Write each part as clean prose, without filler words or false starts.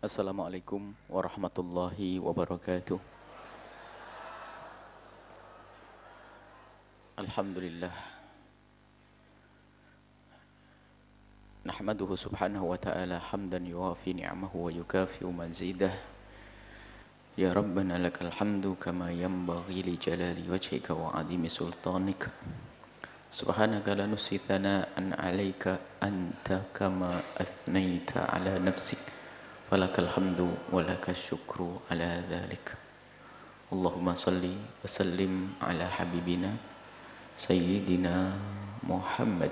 Assalamualaikum warahmatullahi wabarakatuh. Alhamdulillah. Nahmaduhu subhanahu wa ta'ala hamdan yuwafi ni'amahu wa yukafi'u mazidah. Ya Rabbana lakal hamdu kama yanbaghi li jalali wajhika wa adimi sultanika. Subhanaka la nusi thana'an 'alaika anta kama athnaita 'ala nafsik. Walakal hamdu walakal syukru 'ala dzalik. Allahumma salli wa sallim 'ala habibina Sayyidina Muhammad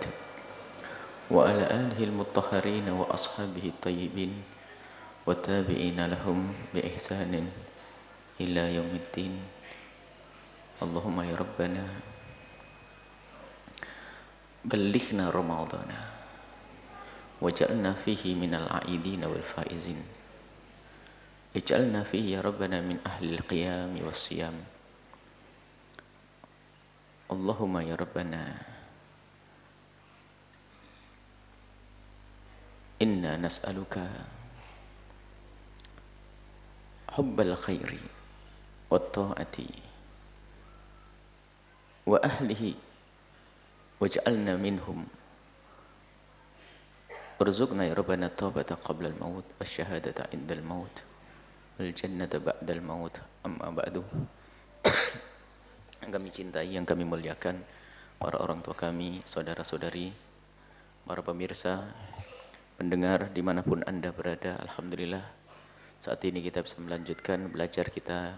wa ala alihi al-mutahharin wa ashabihi tayyibin wa tabi'ina lahum bi ihsanin ila yaumiddin. Allahumma ya Rabbana ballighna Ramadana waj'alna fihi minal a'idin wal faizin. Ij'alna fihi ya Rabbana min ahli al-qiyam was siyam. Allahumma ya Rabbana inna nas'aluka hubbal khairi wa ta'ati wa ahlihi waj'alna minhum warzuqna ya Rabbana taubata qabla al-maut wa syahadata indal maut wal jannata ba'dal maut. Amma ba'du. Yang kami cintai, yang kami muliakan, para orang tua kami, saudara-saudari, para pemirsa, pendengar dimanapun Anda berada, Alhamdulillah saat ini kita bisa melanjutkan belajar kita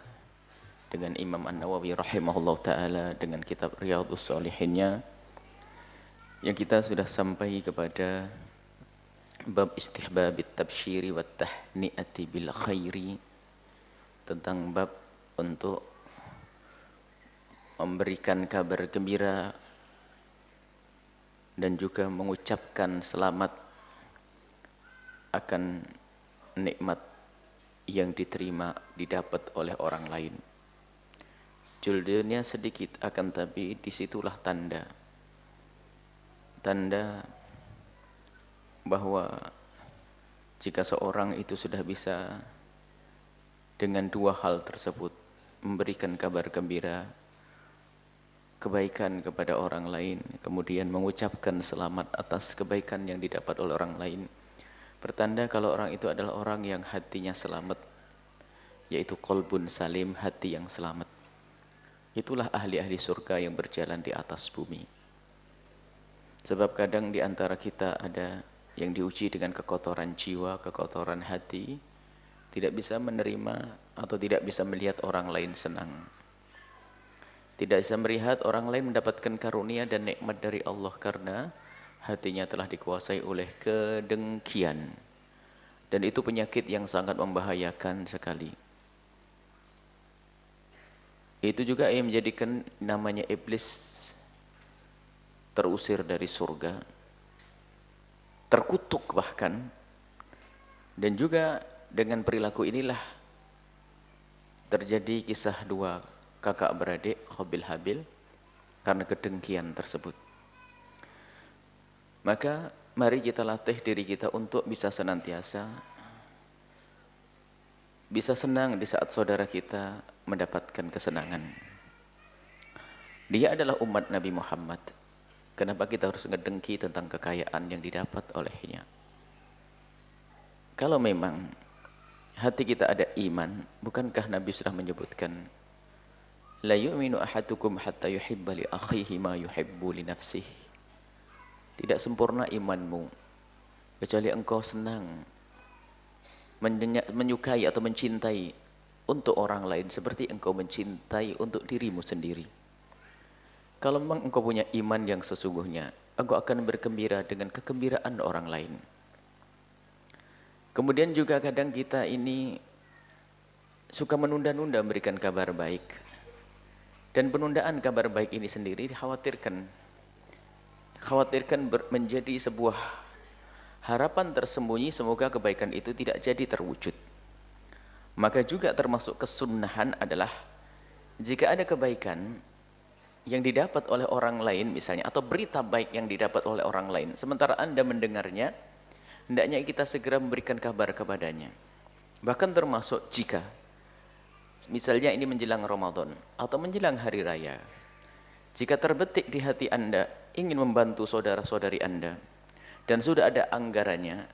dengan Imam An-Nawawi rahimahullah ta'ala dengan kitab Riyadhus Shalihinnya, yang kita sudah sampai kepada bab istihbabit tabsyiri wa tahni'ati bil khairi, tentang bab untuk memberikan kabar gembira dan juga mengucapkan selamat akan nikmat yang diterima didapat oleh orang lain. Judulnya sedikit, akan tapi disitulah tanda bahwa jika seorang itu sudah bisa dengan dua hal tersebut, memberikan kabar gembira, kebaikan kepada orang lain, kemudian mengucapkan selamat atas kebaikan yang didapat oleh orang lain, pertanda kalau orang itu adalah orang yang hatinya selamat, yaitu qalbun salim, hati yang selamat. Itulah ahli-ahli surga yang berjalan di atas bumi. Sebab kadang di antara kita ada yang diuji dengan kekotoran jiwa, kekotoran hati, tidak bisa menerima atau tidak bisa melihat orang lain senang. Tidak bisa melihat orang lain mendapatkan karunia dan nikmat dari Allah karena hatinya telah dikuasai oleh kedengkian. Dan itu penyakit yang sangat membahayakan sekali. Itu juga yang menjadikan namanya iblis terusir dari surga, terkutuk bahkan. Dan juga dengan perilaku inilah terjadi kisah dua kakak beradik, Qabil Habil, karena kedengkian tersebut. Maka mari kita latih diri kita untuk bisa senantiasa bisa senang di saat saudara kita mendapatkan kesenangan. Dia adalah umat Nabi Muhammad. Kenapa kita harus ngedengki tentang kekayaan yang didapat olehnya? Kalau memang hati kita ada iman, bukankah Nabi sudah menyebutkan la yu'minu ahadukum hatta yuhibba li akhihi ma yuhibbu li nafsihi. Tidak sempurna imanmu kecuali engkau senang menyukai atau mencintai untuk orang lain seperti engkau mencintai untuk dirimu sendiri. Kalau memang engkau punya iman yang sesungguhnya, engkau akan bergembira dengan kegembiraan orang lain. Kemudian juga kadang kita ini suka menunda-nunda memberikan kabar baik. Dan penundaan kabar baik ini sendiri dikhawatirkan menjadi sebuah harapan tersembunyi, semoga kebaikan itu tidak jadi terwujud. Maka juga termasuk kesunnahan adalah jika ada kebaikan yang didapat oleh orang lain misalnya, atau berita baik yang didapat oleh orang lain, sementara Anda mendengarnya, hendaknya kita segera memberikan kabar kepadanya. Bahkan termasuk jika misalnya ini menjelang Ramadan atau menjelang hari raya, jika terbetik di hati Anda ingin membantu saudara-saudari Anda dan sudah ada anggarannya,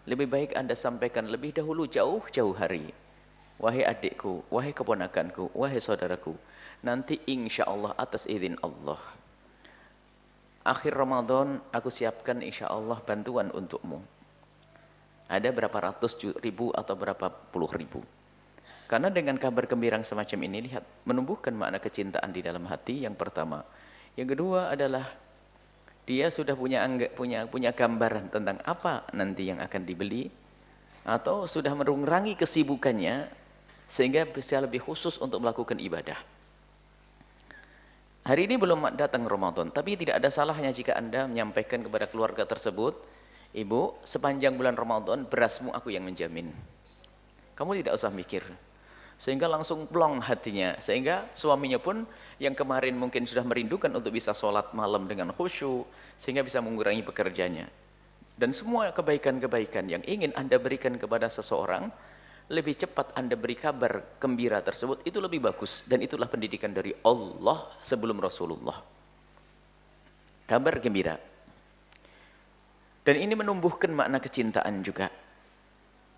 lebih baik Anda sampaikan lebih dahulu jauh-jauh hari. Wahai adikku, wahai keponakanku, wahai saudaraku, nanti insya Allah atas izin Allah, akhir Ramadan aku siapkan insya Allah bantuan untukmu. Ada berapa ratus ribu atau berapa puluh ribu. Karena dengan kabar gembira semacam ini, lihat, menumbuhkan makna kecintaan di dalam hati, yang pertama. Yang kedua adalah dia sudah punya gambaran tentang apa nanti yang akan dibeli, atau sudah menerangi kesibukannya sehingga bisa lebih khusus untuk melakukan ibadah. Hari ini belum datang Ramadan, tapi tidak ada salahnya jika Anda menyampaikan kepada keluarga tersebut, ibu, sepanjang bulan Ramadan berasmu aku yang menjamin. Kamu tidak usah mikir. Sehingga langsung plong hatinya. Sehingga suaminya pun yang kemarin mungkin sudah merindukan untuk bisa sholat malam dengan khusyuk, sehingga bisa mengurangi pekerjaannya. Dan semua kebaikan-kebaikan yang ingin Anda berikan kepada seseorang, lebih cepat Anda beri kabar gembira tersebut, itu lebih bagus. Dan itulah pendidikan dari Allah sebelum Rasulullah. Kabar gembira. Dan ini menumbuhkan makna kecintaan juga.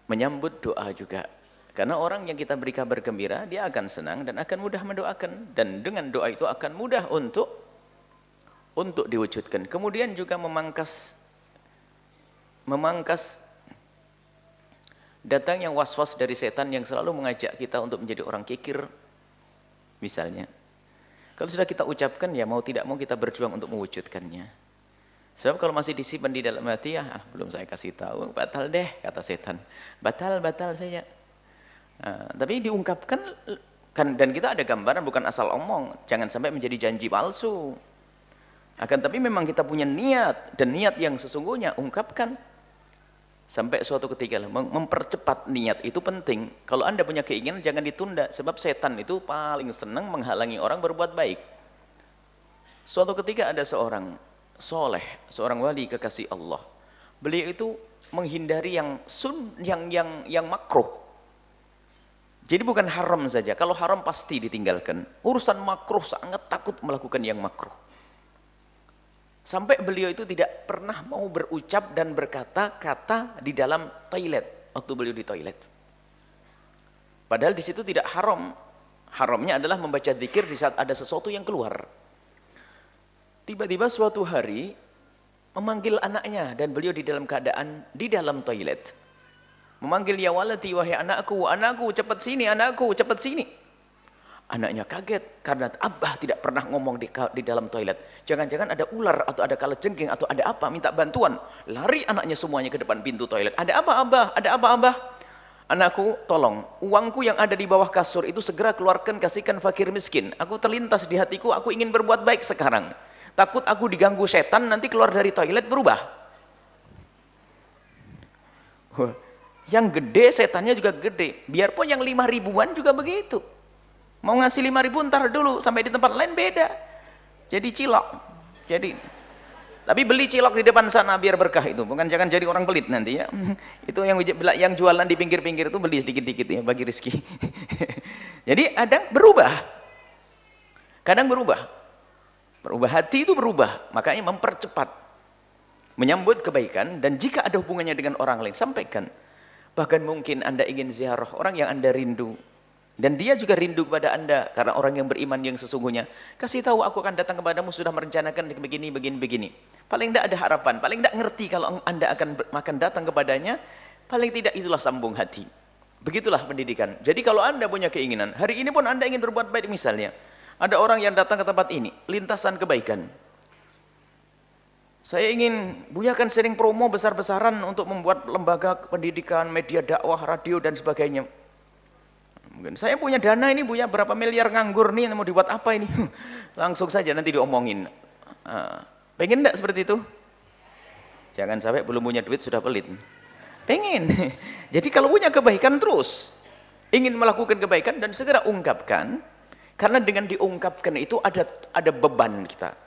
Menyambut doa juga. Karena orang yang kita beri kabar gembira, dia akan senang dan akan mudah mendoakan. Dan dengan doa itu akan mudah untuk diwujudkan. Kemudian juga memangkas datang yang was-was dari setan yang selalu mengajak kita untuk menjadi orang kikir. Misalnya, kalau sudah kita ucapkan, ya mau tidak mau kita berjuang untuk mewujudkannya. Sebab kalau masih disimpan di dalam hati, ya belum saya kasih tahu, batal deh, kata setan. Batal saya. Tapi diungkapkan kan, dan kita ada gambaran, bukan asal omong. Jangan sampai menjadi janji palsu. Akan tapi memang kita punya niat, dan niat yang sesungguhnya ungkapkan. Sampai suatu ketika mempercepat niat itu penting. Kalau Anda punya keinginan jangan ditunda, sebab setan itu paling senang menghalangi orang berbuat baik. Suatu ketika ada seorang soleh, seorang wali kekasih Allah. Beliau itu menghindari yang makruh. Jadi bukan haram saja. Kalau haram pasti ditinggalkan. Urusan makruh sangat takut melakukan yang makruh. Sampai beliau itu tidak pernah mau berucap dan berkata-kata di dalam toilet waktu beliau di toilet. Padahal di situ tidak haram. Haramnya adalah membaca zikir di saat ada sesuatu yang keluar. Tiba-tiba suatu hari memanggil anaknya dan beliau di dalam keadaan di dalam toilet. Memanggil, ya waladi, wahai anakku, anakku cepat sini, anakku cepat sini. Anaknya kaget karena abah tidak pernah ngomong di dalam toilet. Jangan-jangan ada ular atau ada kalajengking atau ada apa, minta bantuan. Lari anaknya semuanya ke depan pintu toilet. Ada apa abah? Ada apa abah? Anakku, tolong, uangku yang ada di bawah kasur itu segera keluarkan, kasihkan fakir miskin. Aku terlintas di hatiku, aku ingin berbuat baik sekarang. Takut aku diganggu setan, nanti keluar dari toilet berubah. Yang gede, setannya juga gede. Biarpun yang 5 ribuan juga begitu. Mau ngasih 5 ribu, ntar dulu. Sampai di tempat lain beda. Jadi cilok. Tapi beli cilok di depan sana biar berkah itu. Bukan jangan jadi orang pelit nanti ya. Itu yang jualan di pinggir-pinggir itu beli sedikit-sedikit ya, bagi rezeki. Jadi ada berubah. Kadang berubah. Berubah, hati itu berubah, makanya mempercepat menyambut kebaikan. Dan jika ada hubungannya dengan orang lain, sampaikan. Bahkan mungkin Anda ingin ziarah orang yang Anda rindu, dan dia juga rindu kepada Anda karena orang yang beriman yang sesungguhnya. Kasih tahu, aku akan datang kepadamu, sudah merencanakan begini. Paling tidak ada harapan, paling tidak ngerti kalau Anda akan datang kepadanya. Paling tidak itulah sambung hati. Begitulah pendidikan. Jadi kalau Anda punya keinginan, hari ini pun Anda ingin berbuat baik, misalnya ada orang yang datang ke tempat ini, lintasan kebaikan. Saya ingin, Buya kan sering promo besar-besaran untuk membuat lembaga pendidikan, media dakwah, radio dan sebagainya. Mungkin saya punya dana ini Buya, berapa miliar nganggur nih, mau dibuat apa ini? Langsung saja nanti diomongin. Pengen enggak seperti itu? Jangan sampai belum punya duit sudah pelit. Pengen. Jadi kalau punya kebaikan terus, ingin melakukan kebaikan dan segera ungkapkan. Karena dengan diungkapkan itu ada beban kita.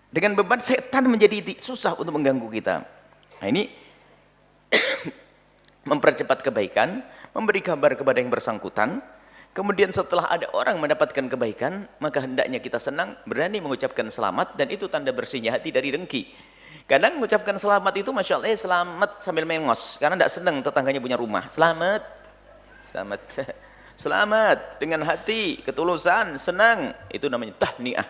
Dengan beban setan menjadi susah untuk mengganggu kita. Nah ini mempercepat kebaikan, memberi kabar kepada yang bersangkutan. Kemudian setelah ada orang mendapatkan kebaikan, maka hendaknya kita senang, berani mengucapkan selamat, dan itu tanda bersihnya hati dari dengki. Kadang mengucapkan selamat itu, Masya Allah, selamat sambil mengos, karena tidak senang tetangganya punya rumah. Selamat, selamat, selamat, dengan hati, ketulusan, senang, itu namanya tahniah.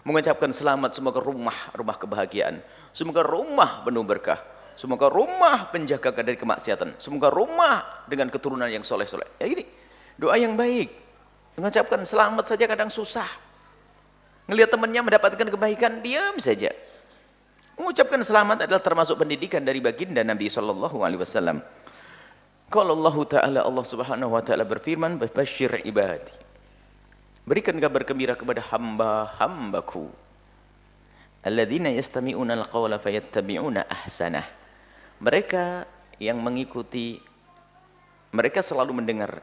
Mengucapkan selamat, semoga rumah kebahagiaan, semoga rumah penuh berkah, semoga rumah penjaga dari kemaksiatan, semoga rumah dengan keturunan yang soleh-soleh. Ya gini, doa yang baik. Mengucapkan selamat saja kadang susah. Ngelihat temannya mendapatkan kebaikan, diam saja. Mengucapkan selamat adalah termasuk pendidikan dari baginda Nabi sallallahu alaihi wasallam. Qala Allah Ta'ala, Allah Subhanahu wa taala berfirman, "Basyir ibadi." Berikan kabar gembira kepada hamba-hambaku. Alladzina yastami'una al-qawla fayattabi'una ahsanah. Mereka yang mengikuti, mereka selalu mendengar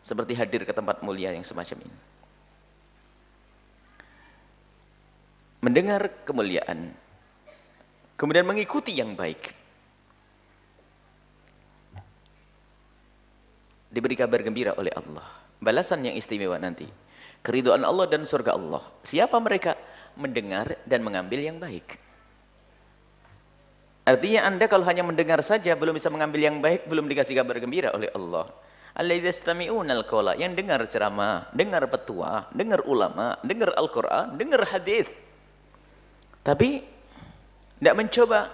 seperti hadir ke tempat mulia yang semacam ini. Mendengar kemuliaan, kemudian mengikuti yang baik. Diberi kabar gembira oleh Allah, balasan yang istimewa nanti, keridhaan Allah dan surga Allah. Siapa mereka? Mendengar dan mengambil yang baik. Artinya Anda kalau hanya mendengar saja, belum bisa mengambil yang baik, belum dikasih kabar gembira oleh Allah. Alladzina yastami'una al-qawla, yang dengar ceramah, dengar petua, dengar ulama, dengar Al-Quran, dengar hadis, tapi tidak mencoba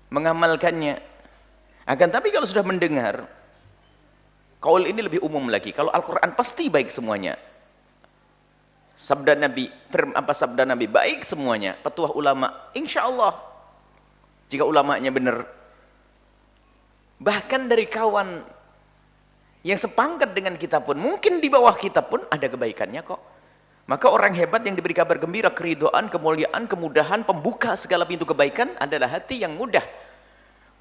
mengamalkannya. Akan tapi kalau sudah mendengar, kaul ini lebih umum lagi. Kalau Al-Quran pasti baik semuanya. Sabda Nabi, sabda Nabi baik semuanya. Petuah ulama, insya Allah, jika ulamanya benar. Bahkan dari kawan yang sepangkat dengan kita pun, mungkin di bawah kita pun ada kebaikannya kok. Maka orang hebat yang diberi kabar gembira, keridhaan, kemuliaan, kemudahan, pembuka segala pintu kebaikan adalah hati yang mudah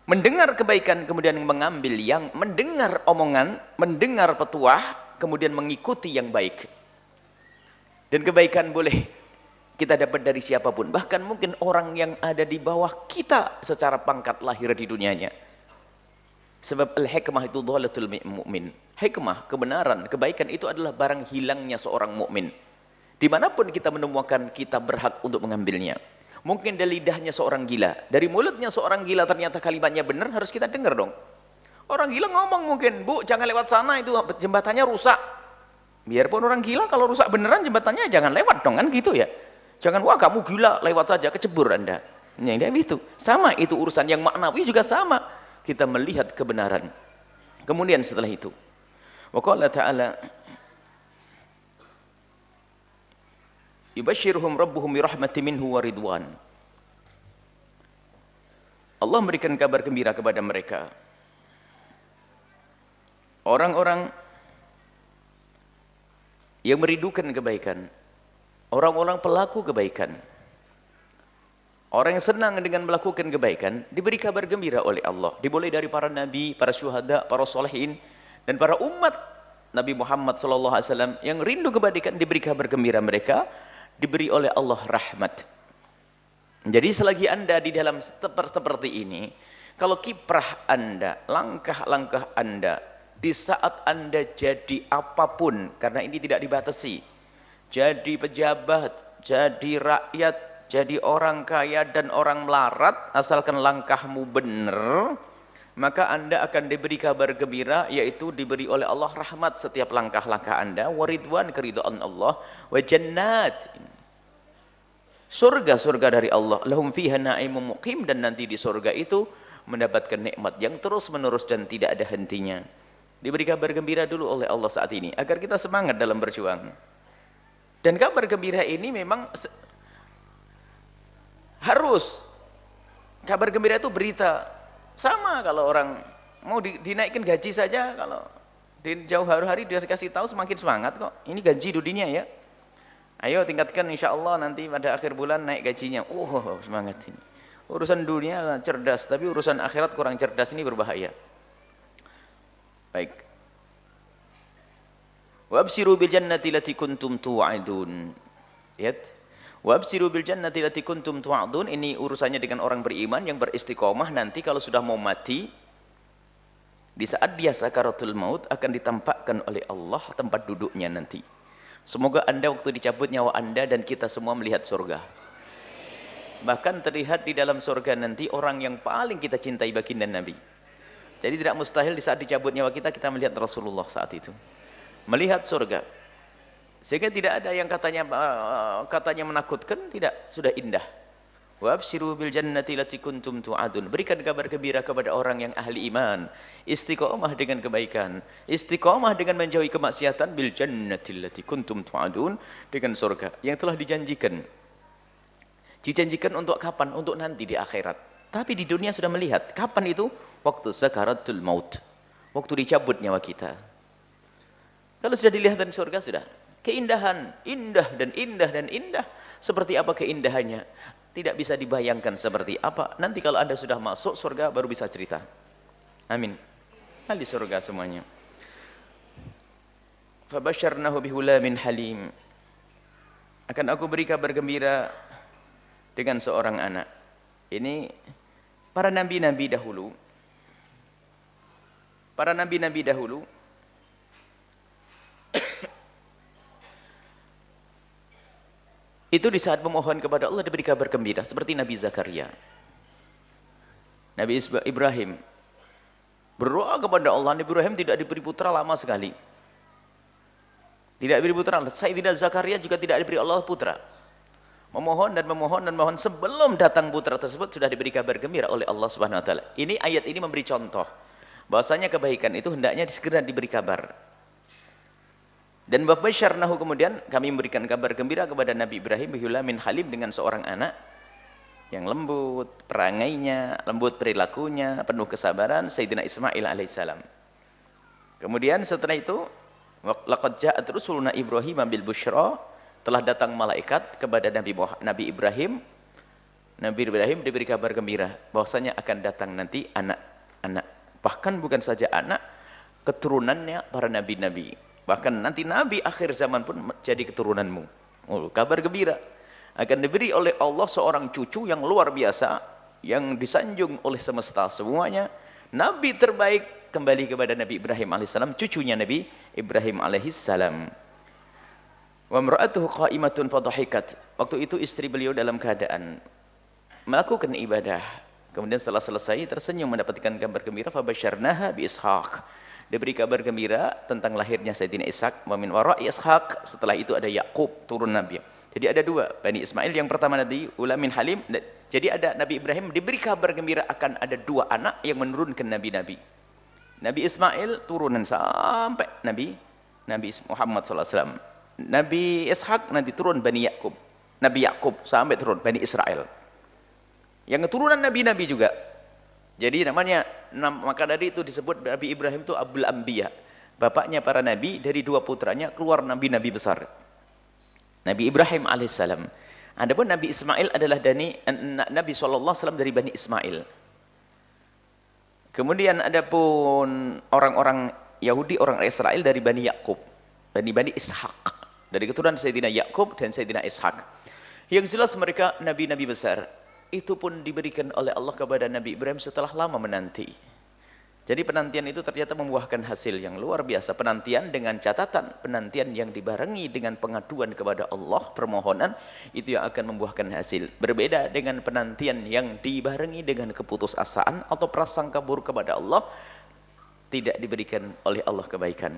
mendengar kebaikan, kemudian mengambil yang, mendengar omongan, mendengar petuah, kemudian mengikuti yang baik. Dan kebaikan boleh kita dapat dari siapapun, bahkan mungkin orang yang ada di bawah kita secara pangkat lahir di dunianya. Sebab al-hikmah itu dhalatul mu'min. Hikmah, kebenaran, kebaikan itu adalah barang hilangnya seorang mukmin. Dimanapun kita menemukan, kita berhak untuk mengambilnya. Mungkin dari lidahnya seorang gila, dari mulutnya seorang gila ternyata kalimatnya benar, harus kita dengar dong. Orang gila ngomong mungkin, "Bu, jangan lewat sana, itu jembatannya rusak." Biarpun orang gila, kalau rusak beneran jembatannya jangan lewat dong, kan gitu ya. Jangan, "Wah kamu gila, lewat saja, kecebur Anda." Ya, itu sama, itu urusan yang maknawi juga sama. Kita melihat kebenaran. Kemudian setelah itu, wa qala ta'ala, yubashshiruhum rabbuhum bi rahmatin minhu wa ridwan. Allah memberikan kabar gembira kepada mereka. Orang-orang yang merindukan kebaikan, orang-orang pelaku kebaikan, orang yang senang dengan melakukan kebaikan, diberi kabar gembira oleh Allah. Dimulai dari para nabi, para syuhada, para solehin, dan para umat Nabi Muhammad SAW yang rindu kebaikan, diberi kabar gembira mereka, diberi oleh Allah rahmat. Jadi selagi Anda di dalam seperti ini, kalau kiprah Anda, langkah-langkah Anda, di saat Anda jadi apapun, karena ini tidak dibatasi, jadi pejabat, jadi rakyat, jadi orang kaya dan orang melarat, asalkan langkahmu benar, maka Anda akan diberi kabar gembira, yaitu diberi oleh Allah rahmat setiap langkah-langkah Anda, waridwan, keridhaan Allah, wa jannat, surga-surga dari Allah, lahum fiha na'imun muqim, dan nanti di surga itu mendapatkan nikmat yang terus menerus dan tidak ada hentinya. Diberi kabar gembira dulu oleh Allah saat ini, agar kita semangat dalam berjuang. Dan kabar gembira ini memang harus, kabar gembira itu berita. Sama kalau orang mau dinaikkan gaji saja, kalau di jauh hari dia dikasih tahu semakin semangat kok. Ini gaji dunia ya. Ayo tingkatkan, insya Allah nanti pada akhir bulan naik gajinya. Semangat ini. Urusan dunia cerdas, tapi urusan akhirat kurang cerdas, ini berbahaya. Baik. Wabsiru bil jannati lati kuntum tu'adun. Lihat. Wabsiru bil jannati lati kuntum tu'adun. Ini urusannya dengan orang beriman yang beristiqomah nanti kalau sudah mau mati, Di saat dia sakaratul maut akan ditampakkan oleh Allah tempat duduknya nanti. Semoga Anda waktu dicabut nyawa Anda dan kita semua melihat surga. Bahkan terlihat di dalam surga nanti orang yang paling kita cintai baginda Nabi. Jadi tidak mustahil di saat dicabut nyawa kita, kita melihat Rasulullah saat itu. Melihat surga. Sehingga tidak ada yang katanya menakutkan, tidak, sudah indah. Wa abshiru bil jannati lati kuntum tu'adun. Berikan kabar gembira kepada orang yang ahli iman, istiqomah dengan kebaikan, istiqomah dengan menjauhi kemaksiatan, bil jannati lati kuntum tu'adun, dengan surga yang telah dijanjikan. Dijanjikan untuk kapan? Untuk nanti di akhirat. Tapi di dunia sudah melihat. Kapan itu? Waktu sakaratul maut. Waktu dicabut nyawa kita. Kalau sudah dilihat di surga, sudah. Keindahan, indah dan indah dan indah. Seperti apa keindahannya? Tidak bisa dibayangkan seperti apa. Nanti kalau Anda sudah masuk surga, baru bisa cerita. Amin. Ahli surga semuanya. Fabasyarnahu bihulamin halim. Akan aku beri kabar gembira dengan seorang anak. Ini para nabi-nabi dahulu. Para nabi-nabi dahulu itu di saat memohon kepada Allah diberi kabar gembira, seperti Nabi Zakaria. Nabi Ibrahim berdoa kepada Allah. Nabi Ibrahim tidak diberi putra lama sekali. Tidak diberi putra. Sayyidina Zakaria juga tidak diberi Allah putra. Memohon dan memohon dan memohon, sebelum datang putra tersebut sudah diberi kabar gembira oleh Allah Subhanahu wa taala. Ini ayat ini memberi contoh bahwasanya kebaikan itu hendaknya segera diberi kabar. Dan babasyarnahu, kemudian kami memberikan kabar gembira kepada Nabi Ibrahim bihulamin halim, dengan seorang anak yang lembut perangainya, lembut perilakunya, penuh kesabaran, Sayyidina Ismail alaihissalam. Kemudian setelah itu, laqad ja'at rusuluna Ibrahim bil busyra, telah datang malaikat kepada Nabi Ibrahim. Nabi Ibrahim diberi kabar gembira bahwasanya akan datang nanti anak-anak, bahkan bukan saja anak, keturunannya para nabi-nabi. Bahkan nanti Nabi akhir zaman pun jadi keturunanmu. Oh, kabar gembira. Akan diberi oleh Allah seorang cucu yang luar biasa, yang disanjung oleh semesta semuanya. Nabi terbaik kembali kepada Nabi Ibrahim alaihissalam, cucunya Nabi Ibrahim alaihissalam. Wa imra'atuhu qa'imatun fadhahikat. Waktu itu istri beliau dalam keadaan melakukan ibadah. Kemudian setelah selesai tersenyum mendapatkan kabar gembira, fabasyarnaha bi Ishaq. Diberi kabar gembira tentang lahirnya Sayyidina Ishak. Wa min wara'i Ishaq, setelah itu ada Yakub, turun Nabi. Jadi ada dua, Bani Ismail. Yang pertama Nabi ulamin halim. Jadi ada Nabi Ibrahim diberi kabar gembira akan ada dua anak yang menurunkan nabi-nabi. Nabi Ismail turunan sampai Nabi Muhammad SAW. Nabi Ishak nanti turun Bani Yakub. Nabi Yakub sampai turun Bani Israel. Yang keturunan nabi-nabi juga. Jadi namanya, maka dari itu disebut Nabi Ibrahim itu Abul Anbiya. Bapaknya para nabi, dari dua putranya keluar nabi-nabi besar. Nabi Ibrahim alaihissalam. Adapun Nabi Ismail adalah Nabi SAW dari Bani Ismail. Kemudian adapun orang-orang Yahudi, orang Israel dari Bani Yakub, Bani Ishak, dari keturunan Sayyidina Yakub dan Sayyidina Ishak. Yang jelas mereka nabi-nabi besar. Itu pun diberikan oleh Allah kepada Nabi Ibrahim setelah lama menanti. Jadi penantian itu ternyata membuahkan hasil yang luar biasa. Penantian dengan catatan, penantian yang dibarengi dengan pengaduan kepada Allah, permohonan, itu yang akan membuahkan hasil. Berbeda dengan penantian yang dibarengi dengan keputusasaan atau prasangka buruk kepada Allah, tidak diberikan oleh Allah kebaikan.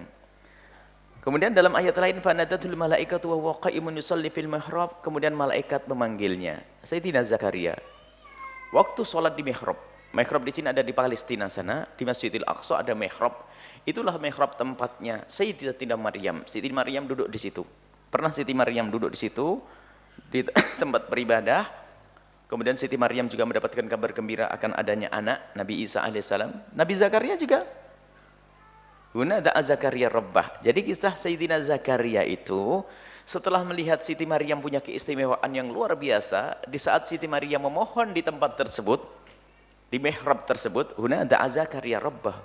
Kemudian dalam ayat lain, fanadatul malaikatu wa huwa qa'imun yusalli fil mihrab, kemudian malaikat memanggilnya Sayyidina Zakaria waktu sholat di mihrab. Mihrab di sini ada di Palestina sana, di Masjidil Aqsa ada mihrab. Itulah mihrab tempatnya Sayyidatina Maryam. Siti Maryam duduk di situ. Pernah Siti Maryam duduk di situ di tempat beribadah. Kemudian Siti Maryam juga mendapatkan kabar gembira akan adanya anak Nabi Isa alaihissalam. Nabi Zakaria juga. Huna da'a Zakaria rabbah. Jadi kisah Sayyidina Zakaria itu setelah melihat Siti Maryam punya keistimewaan yang luar biasa, di saat Siti Maryam memohon di tempat tersebut, di mihrab tersebut, huna da'a Zakaria rabbah.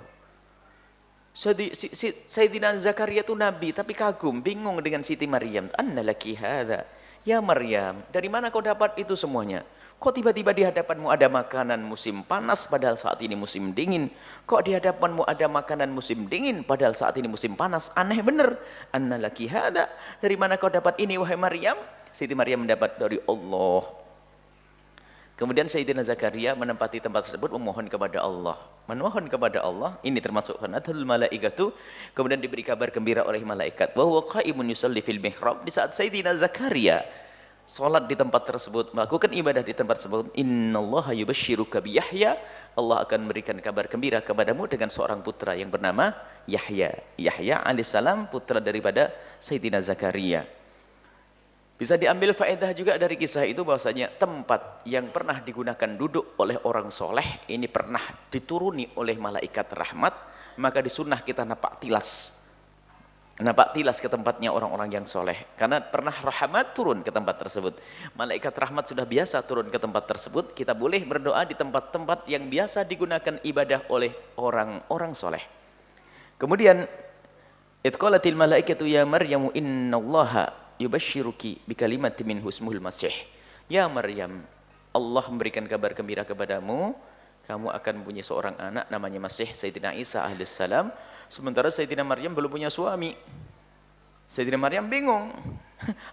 Sayyidina Zakaria itu nabi tapi kagum, bingung dengan Siti Maryam. Anna laki hadza? Ya Maryam, dari mana kau dapat itu semuanya? Kok tiba-tiba di hadapanmu ada makanan musim panas padahal saat ini musim dingin? Kok di hadapanmu ada makanan musim dingin padahal saat ini musim panas? Aneh bener. Anna laki hada. Dari mana kau dapat ini wahai Maryam? Siti Maryam mendapat dari Allah. Kemudian Sayyidina Zakaria menempati tempat tersebut memohon kepada Allah. Memohon kepada Allah, ini termasuk qanatul malaikatu. Kemudian diberi kabar gembira oleh malaikat. Wa huwa qaimun yusalli fil mihrab. Di saat Sayyidina Zakaria salat di tempat tersebut, melakukan ibadah di tempat tersebut, innallaha yubashshiruka bi Yahya, Allah akan memberikan kabar gembira kepadamu dengan seorang putra yang bernama Yahya. Yahya alaihissalam putra daripada Sayyidina Zakaria. Bisa diambil faedah juga dari kisah itu bahwasanya tempat yang pernah digunakan duduk oleh orang soleh ini pernah dituruni oleh malaikat rahmat, maka disunnah kita napak tilas ke tempatnya orang-orang yang soleh, karena pernah rahmat turun ke tempat tersebut. Malaikat rahmat sudah biasa turun ke tempat tersebut. Kita boleh berdoa di tempat-tempat yang biasa digunakan ibadah oleh orang-orang soleh. Kemudian itqalatil malaikatu ya Maryamu innallaha yubashshiruki bikalimatin minhu ismuhul masih. Ya Maryam, Allah memberikan kabar gembira kepadamu, kamu akan punya seorang anak namanya Masih, Sayyidina Isa alaihissalam. Sementara Sayyidina Maryam belum punya suami. Sayyidina Maryam bingung.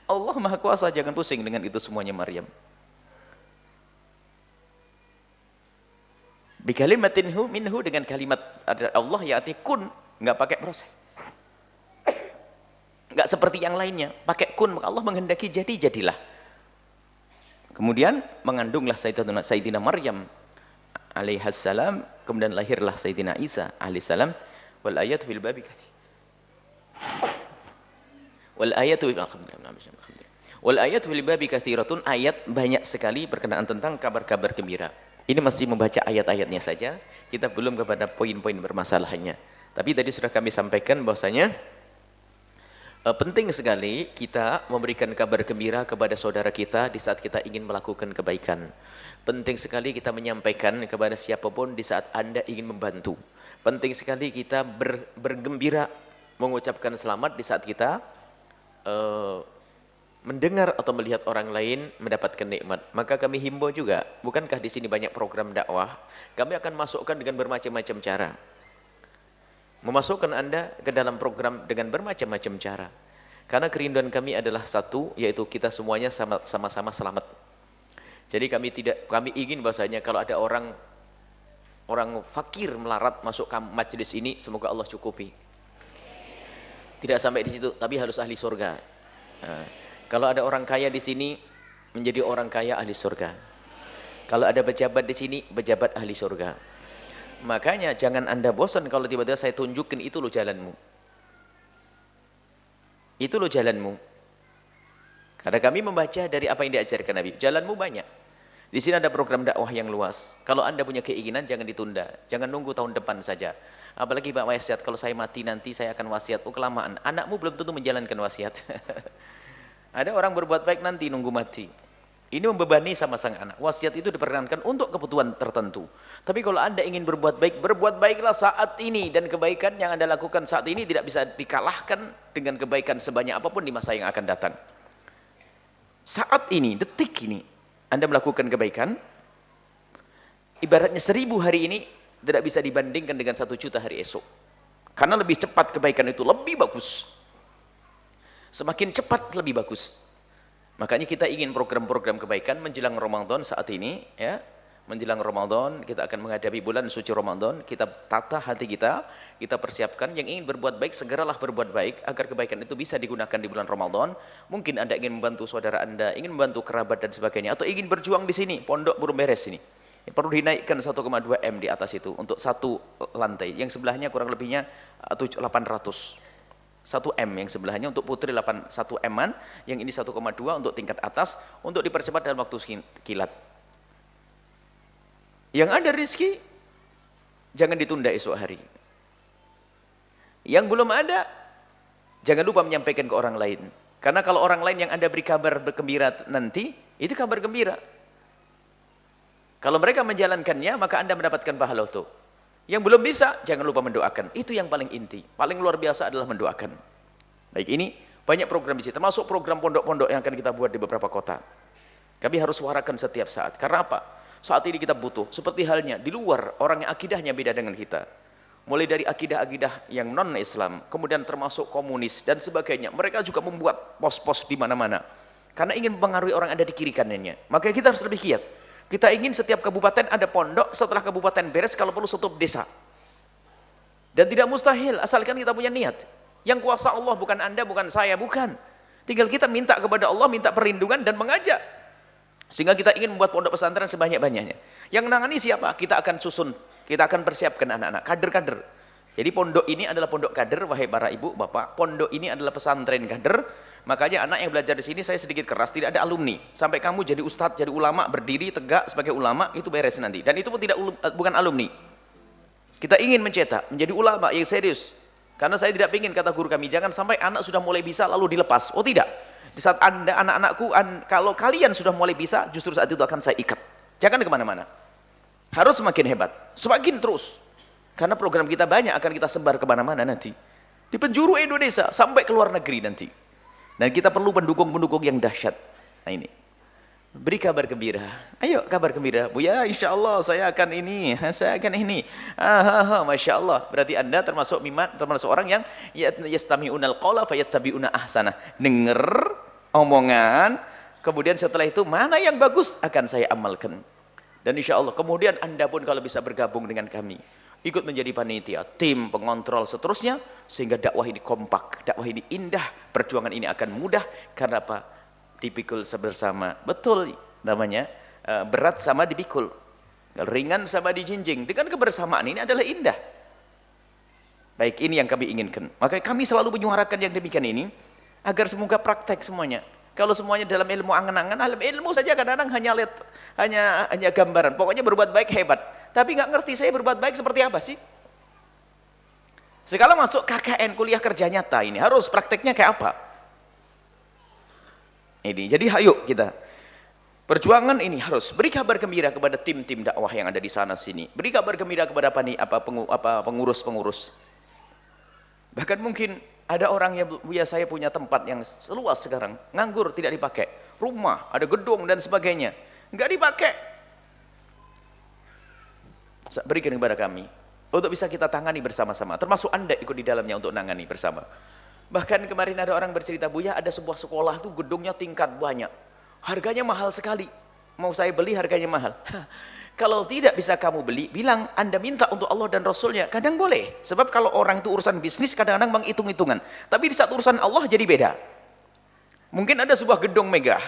Allah Maha Kuasa, jangan pusing dengan itu semuanya Maryam. Bikalimatin minhu, dengan kalimat Allah ya'ti kun, enggak pakai proses. Enggak seperti yang lainnya, pakai kun, maka Allah menghendaki jadi jadilah. Kemudian mengandunglah Sayyidina Maryam alaihissalam, kemudian lahirlah Sayyidina Isa alaihissalam. Wal ayatu fil babi kathir. Wal ayatu fil babi kathiratun, ayat banyak sekali berkenaan tentang kabar-kabar gembira. Ini masih membaca ayat-ayatnya saja, kita belum kepada poin-poin bermasalahannya. Tapi tadi sudah kami sampaikan bahwasanya penting sekali kita memberikan kabar gembira kepada saudara kita di saat kita ingin melakukan kebaikan. Penting sekali kita menyampaikan kepada siapapun di saat Anda ingin membantu. Penting sekali kita bergembira, mengucapkan selamat di saat kita mendengar atau melihat orang lain mendapatkan nikmat. Maka kami himbau juga, bukankah di sini banyak program dakwah? Kami akan masukkan dengan bermacam-macam cara. Memasukkan Anda ke dalam program dengan bermacam-macam cara. Karena kerinduan kami adalah satu, yaitu kita semuanya sama-sama selamat. Jadi kami ingin bahasanya kalau ada orang fakir melarat masuk ke majelis ini, semoga Allah cukupi. Tidak sampai di situ, tapi harus ahli surga. Nah, kalau ada orang kaya di sini, menjadi orang kaya ahli surga. Kalau ada pejabat di sini, pejabat ahli surga. Makanya jangan Anda bosan kalau tiba-tiba saya tunjukin itu loh jalanmu. Itu loh jalanmu. Karena kami membaca dari apa yang diajarkan Nabi. Jalanmu banyak. Di sini ada program dakwah yang luas. Kalau Anda punya keinginan jangan ditunda. Jangan nunggu tahun depan saja. Apalagi Pak wasiat, kalau saya mati nanti saya akan wasiat. Oh kelamaan. Anakmu belum tentu menjalankan wasiat. Ada orang berbuat baik nanti nunggu mati. Ini membebani sama sang anak. Wasiat itu diperkenankan untuk kebutuhan tertentu. Tapi kalau Anda ingin berbuat baiklah saat ini. Dan kebaikan yang Anda lakukan saat ini tidak bisa dikalahkan dengan kebaikan sebanyak apapun di masa yang akan datang. Saat ini, detik ini, Anda melakukan kebaikan, ibaratnya 1000 hari ini tidak bisa dibandingkan dengan 1 juta hari esok. Karena lebih cepat kebaikan itu, lebih bagus. Semakin cepat lebih bagus. Makanya kita ingin program-program kebaikan menjelang Ramadan saat ini, ya. Menjelang Ramadan, kita akan menghadapi bulan suci Ramadan, kita tata hati kita persiapkan. Yang ingin berbuat baik, segeralah berbuat baik, agar kebaikan itu bisa digunakan di bulan Ramadan. Mungkin Anda ingin membantu saudara Anda, ingin membantu kerabat dan sebagainya, atau ingin berjuang di sini, pondok belum beres ini. Perlu dinaikkan 1,2 M di atas itu, untuk 1 lantai, yang sebelahnya kurang lebihnya 800. 1 M yang sebelahnya untuk putri 1 M-an, yang ini 1,2 untuk tingkat atas, untuk dipercepat dalam waktu kilat. Yang ada rezeki, jangan ditunda esok hari. Yang belum ada, jangan lupa menyampaikan ke orang lain. Karena kalau orang lain yang Anda beri kabar bergembira nanti, itu kabar gembira. Kalau mereka menjalankannya, maka Anda mendapatkan pahala itu. Yang belum bisa, jangan lupa mendoakan. Itu yang paling inti. Paling luar biasa adalah mendoakan. Baik, ini banyak program di sini, termasuk program pondok-pondok yang akan kita buat di beberapa kota. Kami harus suarakan setiap saat. Karena apa? Saat ini kita butuh. Seperti halnya di luar, orang yang akidahnya beda dengan kita. Mulai dari akidah-akidah yang non-Islam, kemudian termasuk komunis dan sebagainya. Mereka juga membuat pos-pos di mana-mana. Karena ingin mempengaruhi orang yang ada di kiri kanannya. Makanya kita harus lebih giat. Kita ingin setiap kabupaten ada pondok, setelah kabupaten beres, kalau perlu satu desa. Dan tidak mustahil, asalkan kita punya niat. Yang kuasa Allah, bukan Anda, bukan saya, bukan. Tinggal kita minta kepada Allah, minta perlindungan dan mengajak. Sehingga kita ingin membuat pondok pesantren sebanyak-banyaknya. Yang menangani siapa? Kita akan susun, kita akan persiapkan anak-anak, kader-kader. Jadi pondok ini adalah pondok kader, wahai para ibu, bapak. Pondok ini adalah pesantren kader. Makanya anak yang belajar di sini saya sedikit keras, tidak ada alumni. Sampai kamu jadi ustadz, jadi ulama, berdiri tegak sebagai ulama, itu beres nanti. Dan itu pun bukan alumni. Kita ingin mencetak, menjadi ulama yang serius. Karena saya tidak ingin, kata guru kami, jangan sampai anak sudah mulai bisa lalu dilepas. Oh tidak. Di saat Anda, anak-anakku, kalau kalian sudah mulai bisa, justru saat itu akan saya ikat. Jangan kemana-mana. Harus semakin hebat, semakin terus. Karena program kita banyak, akan kita sebar kemana-mana nanti. Di penjuru Indonesia, sampai ke luar negeri nanti. Dan kita perlu pendukung-pendukung yang dahsyat. Nah ini. Beri kabar gembira. Ayo kabar gembira. Buya, insya Allah saya akan ini, saya akan ini. Masya Allah. Berarti Anda termasuk orang yang yastami'unal qawla fayattabi'una ahsanah. Dengar omongan, kemudian setelah itu mana yang bagus akan saya amalkan. Dan insya Allah kemudian Anda pun kalau bisa bergabung dengan kami, ikut menjadi panitia, tim, pengontrol, seterusnya, sehingga dakwah ini kompak, dakwah ini indah, perjuangan ini akan mudah. Karena apa? Dipikul bersama. Betul namanya, berat sama dipikul, ringan sama dijinjing. Dengan kebersamaan ini adalah indah. Baik, ini yang kami inginkan. Maka kami selalu menyuarakan yang demikian ini, agar semoga praktek semuanya. Kalau semuanya dalam ilmu angan-angan, dalam ilmu saja kadang-kadang hanya gambaran. Pokoknya berbuat baik hebat. Tapi nggak ngerti saya berbuat baik seperti apa sih. Sekarang masuk KKN, kuliah kerja nyata, ini harus prakteknya kayak apa? Ini, jadi ayo kita perjuangan ini harus beri kabar gembira kepada tim-tim dakwah yang ada di sana sini. Beri kabar gembira kepada pengurus-pengurus. Bahkan mungkin ada orang yang, ya saya punya tempat yang seluas sekarang, nganggur, tidak dipakai. Rumah, ada gedung dan sebagainya, nggak dipakai. Berikan kepada kami untuk bisa kita tangani bersama-sama, termasuk Anda ikut di dalamnya untuk nangani bersama. Bahkan kemarin ada orang bercerita, Buya, ada sebuah sekolah tuh gedungnya tingkat banyak, harganya mahal sekali, mau saya beli harganya mahal. Kalau tidak bisa kamu beli, bilang Anda minta untuk Allah dan Rasulnya, kadang boleh. Sebab kalau orang itu urusan bisnis kadang-kadang menghitung-hitungan, tapi di saat urusan Allah jadi beda. Mungkin ada sebuah gedung megah,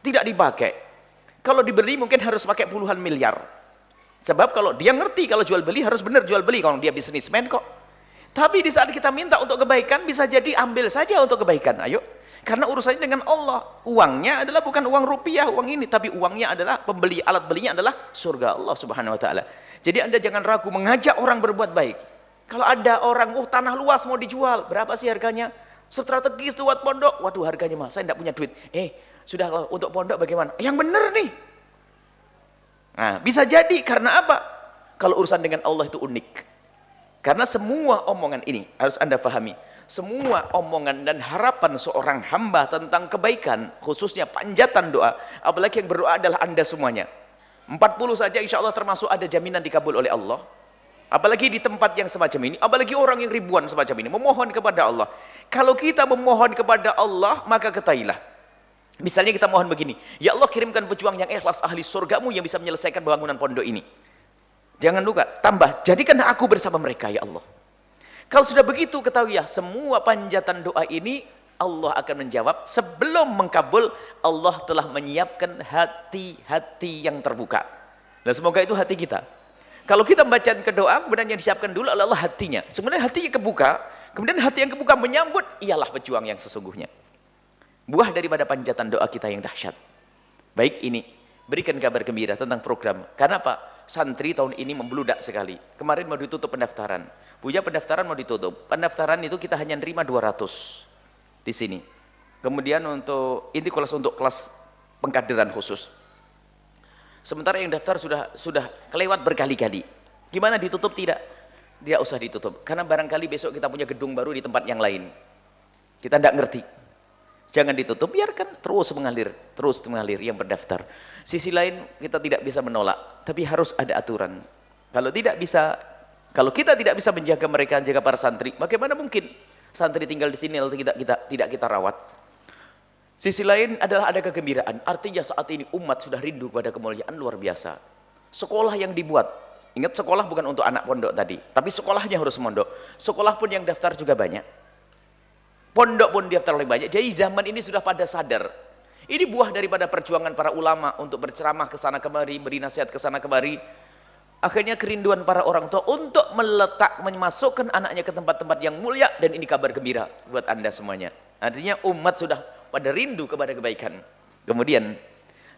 tidak dipakai, kalau dibeli mungkin harus pakai puluhan miliar. Sebab kalau dia ngerti kalau jual beli harus benar jual beli, kalau dia bisnismen kok. Tapi di saat kita minta untuk kebaikan, bisa jadi ambil saja untuk kebaikan. Ayo, karena urusannya dengan Allah. Uangnya adalah bukan uang rupiah, uang ini, tapi uangnya adalah pembeli, alat belinya adalah surga Allah Subhanahu wa taala. Jadi Anda jangan ragu mengajak orang berbuat baik. Kalau ada orang, tanah luas mau dijual, berapa sih harganya? Strategis buat pondok, waduh harganya mahal, saya tidak punya duit. Sudah untuk pondok bagaimana? Yang benar nih. Nah, bisa jadi karena apa? Kalau urusan dengan Allah itu unik. Karena semua omongan ini harus Anda pahami. Semua omongan dan harapan seorang hamba tentang kebaikan, khususnya panjatan doa, apalagi yang berdoa adalah Anda semuanya. 40 saja insya Allah termasuk ada jaminan dikabul oleh Allah. Apalagi di tempat yang semacam ini, apalagi orang yang ribuan semacam ini memohon kepada Allah. Kalau kita memohon kepada Allah, maka ketahuilah. Misalnya kita mohon begini, ya Allah kirimkan pejuang yang ikhlas ahli surgamu yang bisa menyelesaikan bangunan pondok ini. Jangan lupa, tambah, jadikan aku bersama mereka ya Allah. Kalau sudah begitu ketahui ya, semua panjatan doa ini Allah akan menjawab. Sebelum mengkabul, Allah telah menyiapkan hati-hati yang terbuka. Dan semoga itu hati kita. Kalau kita membaca ke doa, kemudian yang disiapkan dulu adalah hatinya. Sebenarnya hatinya kebuka, kemudian hati yang kebuka menyambut, ialah pejuang yang sesungguhnya. Buah daripada panjatan doa kita yang dahsyat. Baik, ini berikan kabar gembira tentang program. Karena apa? Santri tahun ini membludak sekali. Kemarin mau ditutup pendaftaran. Buya, pendaftaran mau ditutup. Pendaftaran itu kita hanya nerima 200 di sini. Kemudian untuk inti kelas pengkaderan khusus. Sementara yang daftar sudah kelewat berkali-kali. Gimana ditutup? Tidak usah ditutup. Karena barangkali besok kita punya gedung baru di tempat yang lain. Kita tidak ngerti. Jangan ditutup, biarkan terus mengalir yang berdaftar. Sisi lain kita tidak bisa menolak, tapi harus ada aturan. Kalau kita tidak bisa menjaga mereka, menjaga para santri, bagaimana mungkin santri tinggal di sini lalu tidak kita rawat? Sisi lain adalah ada kegembiraan. Artinya saat ini umat sudah rindu pada kemuliaan luar biasa. Sekolah yang dibuat, ingat sekolah bukan untuk anak pondok tadi, tapi sekolahnya harus mondok. Sekolah pun yang daftar juga banyak. Pondok pun daftar lebih banyak. Jadi zaman ini sudah pada sadar. Ini buah daripada perjuangan para ulama untuk berceramah ke sana kemari, beri nasihat ke sana kemari. Akhirnya kerinduan para orang tua untuk memasukkan anaknya ke tempat-tempat yang mulia, dan ini kabar gembira buat Anda semuanya. Artinya umat sudah pada rindu kepada kebaikan. Kemudian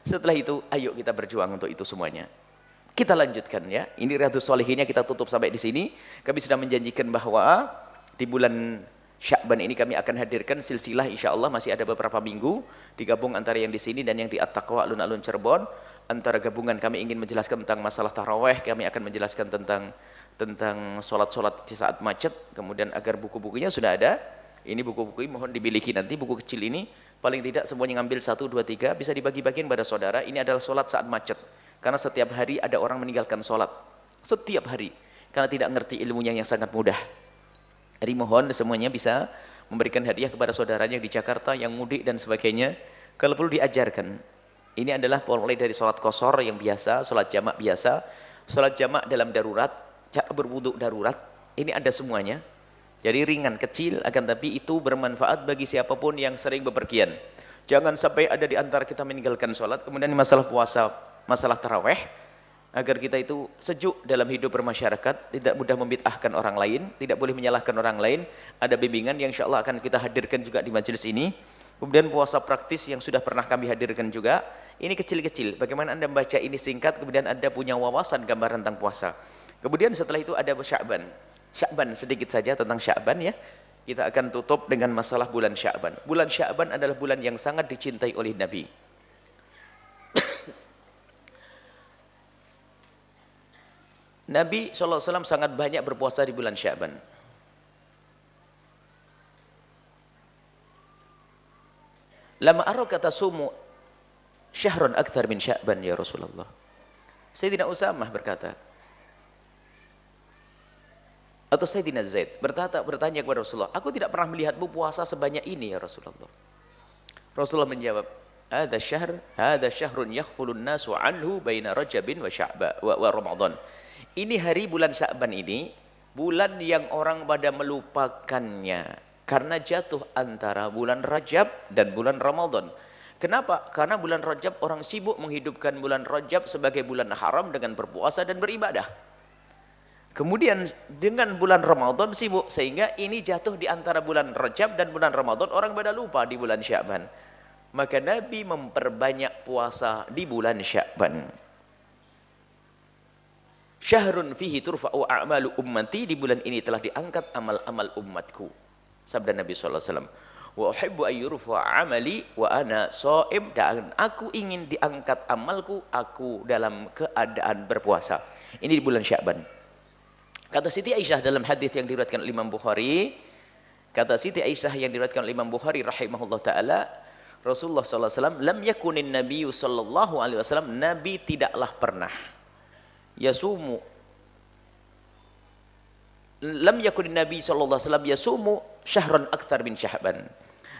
setelah itu ayo kita berjuang untuk itu semuanya. Kita lanjutkan ya. Ini Riyadhus Shalihinnya kita tutup sampai di sini. Kami sudah menjanjikan bahwa di bulan Sya'ban ini kami akan hadirkan silsilah, insyaallah masih ada beberapa minggu digabung antara yang di sini dan yang di At-Taqwa alun-alun Cirebon. Antara gabungan kami ingin menjelaskan tentang masalah tarawih, kami akan menjelaskan tentang sholat-sholat di saat macet. Kemudian agar buku-bukunya sudah ada. Ini buku-buku mohon dimiliki nanti, buku kecil ini paling tidak semuanya ngambil 1, 2, 3 bisa dibagi-bagiin pada saudara. Ini adalah sholat saat macet, karena setiap hari ada orang meninggalkan sholat setiap hari karena tidak ngerti ilmunya yang sangat mudah. Jadi mohon semuanya bisa memberikan hadiah kepada saudaranya di Jakarta yang mudik dan sebagainya, kalau perlu diajarkan. Ini adalah mulai dari sholat qashar yang biasa, sholat jamak biasa, sholat jamak dalam darurat, cara berwudu darurat, ini ada semuanya. Jadi ringan, kecil, akan tapi itu bermanfaat bagi siapapun yang sering bepergian. Jangan sampai ada di antara kita meninggalkan sholat, kemudian masalah puasa, masalah taraweh, agar kita itu sejuk dalam hidup bermasyarakat, tidak mudah membid'ahkan orang lain, tidak boleh menyalahkan orang lain. Ada bimbingan yang insya Allah akan kita hadirkan juga di majelis ini. Kemudian puasa praktis yang sudah pernah kami hadirkan juga. Ini kecil-kecil, bagaimana Anda membaca ini singkat, kemudian Anda punya wawasan gambaran tentang puasa. Kemudian setelah itu ada Sya'ban. Sya'ban sedikit saja tentang Sya'ban ya. Kita akan tutup dengan masalah bulan Sya'ban. Bulan Sya'ban adalah bulan yang sangat dicintai oleh Nabi. Nabi SAW sangat banyak berpuasa di bulan Sya'ban. Lama araka tasumu syahrun akthar min Sya'ban ya Rasulullah. Sayyidina Usamah berkata, atau Sayyidina Zaid bertanya kepada Rasulullah, aku tidak pernah melihatmu puasa sebanyak ini ya Rasulullah. Rasulullah menjawab, hadha syahrun yaghfulun nasu anhu baina Rajabin wa Sya'ban wa Ramadan. Ini hari bulan Sya'ban ini, bulan yang orang pada melupakannya karena jatuh antara bulan Rajab dan bulan Ramadan. Kenapa? Karena bulan Rajab orang sibuk menghidupkan bulan Rajab sebagai bulan haram dengan berpuasa dan beribadah. Kemudian dengan bulan Ramadan sibuk, sehingga ini jatuh di antara bulan Rajab dan bulan Ramadan, orang pada lupa di bulan Sya'ban. Maka Nabi memperbanyak puasa di bulan Sya'ban. Syahrun fihi turfa'u a'malu ummati, di bulan ini telah diangkat amal-amal umatku. Sabda Nabi SAW. Wa uhibbu an yurfa'a amali wa ana sha'im, dan aku ingin diangkat amalku, aku dalam keadaan berpuasa. Ini di bulan Sya'ban. Kata Siti Aisyah dalam hadis yang diriwayatkan oleh Imam Bukhari, kata Siti Aisyah yang diriwayatkan oleh Imam Bukhari rahimahullah taala, Rasulullah sallallahu alaihi wasallam, lam yakunin nabiyyu sallallahu alaihi wasallam, nabi tidaklah pernah yasumu, lam yakunin nabi sallallahu alaihi wasallam yasumu syahran akthar min Sya'ban.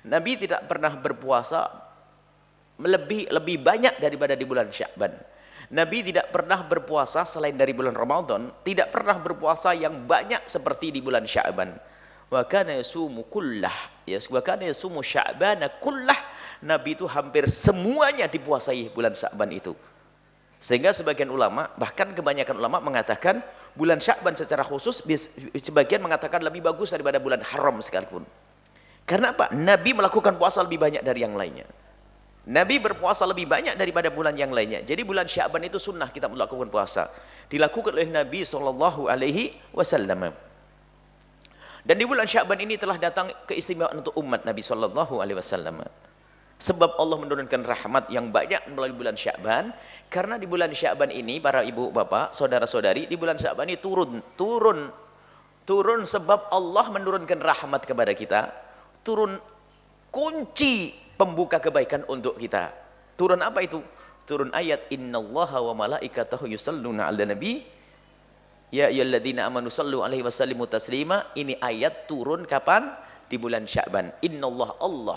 Nabi tidak pernah berpuasa lebih banyak daripada di bulan Sya'ban. Nabi tidak pernah berpuasa selain dari bulan Ramadan, tidak pernah berpuasa yang banyak seperti di bulan Sya'ban. Wa kana yasumu kullah, wa kana yasumu Sya'bana kullah. Nabi itu hampir semuanya dipuasai bulan Sya'ban itu. Sehingga sebagian ulama, bahkan kebanyakan ulama mengatakan bulan Sya'ban secara khusus, sebagian mengatakan lebih bagus daripada bulan haram sekalipun. Karena apa? Nabi melakukan puasa lebih banyak dari yang lainnya. Nabi berpuasa lebih banyak daripada bulan yang lainnya. Jadi bulan Sya'ban itu sunnah kita melakukan puasa. Dilakukan oleh Nabi SAW. Dan di bulan Sya'ban ini telah datang keistimewaan untuk umat Nabi SAW. Sebab Allah menurunkan rahmat yang banyak melalui bulan Sya'ban. Karena di bulan Sya'ban ini, para ibu, bapak, saudara-saudari, di bulan Sya'ban ini turun sebab Allah menurunkan rahmat kepada kita. Turun kunci pembuka kebaikan untuk kita. Turun apa itu? Turun ayat innallaha wa malaikatahu yusalluna 'alan nabi ya ayyuhalladzina amanu sallu alaihi wasallimu taslima. Ini ayat turun kapan? Di bulan Sya'ban. Innallah, Allah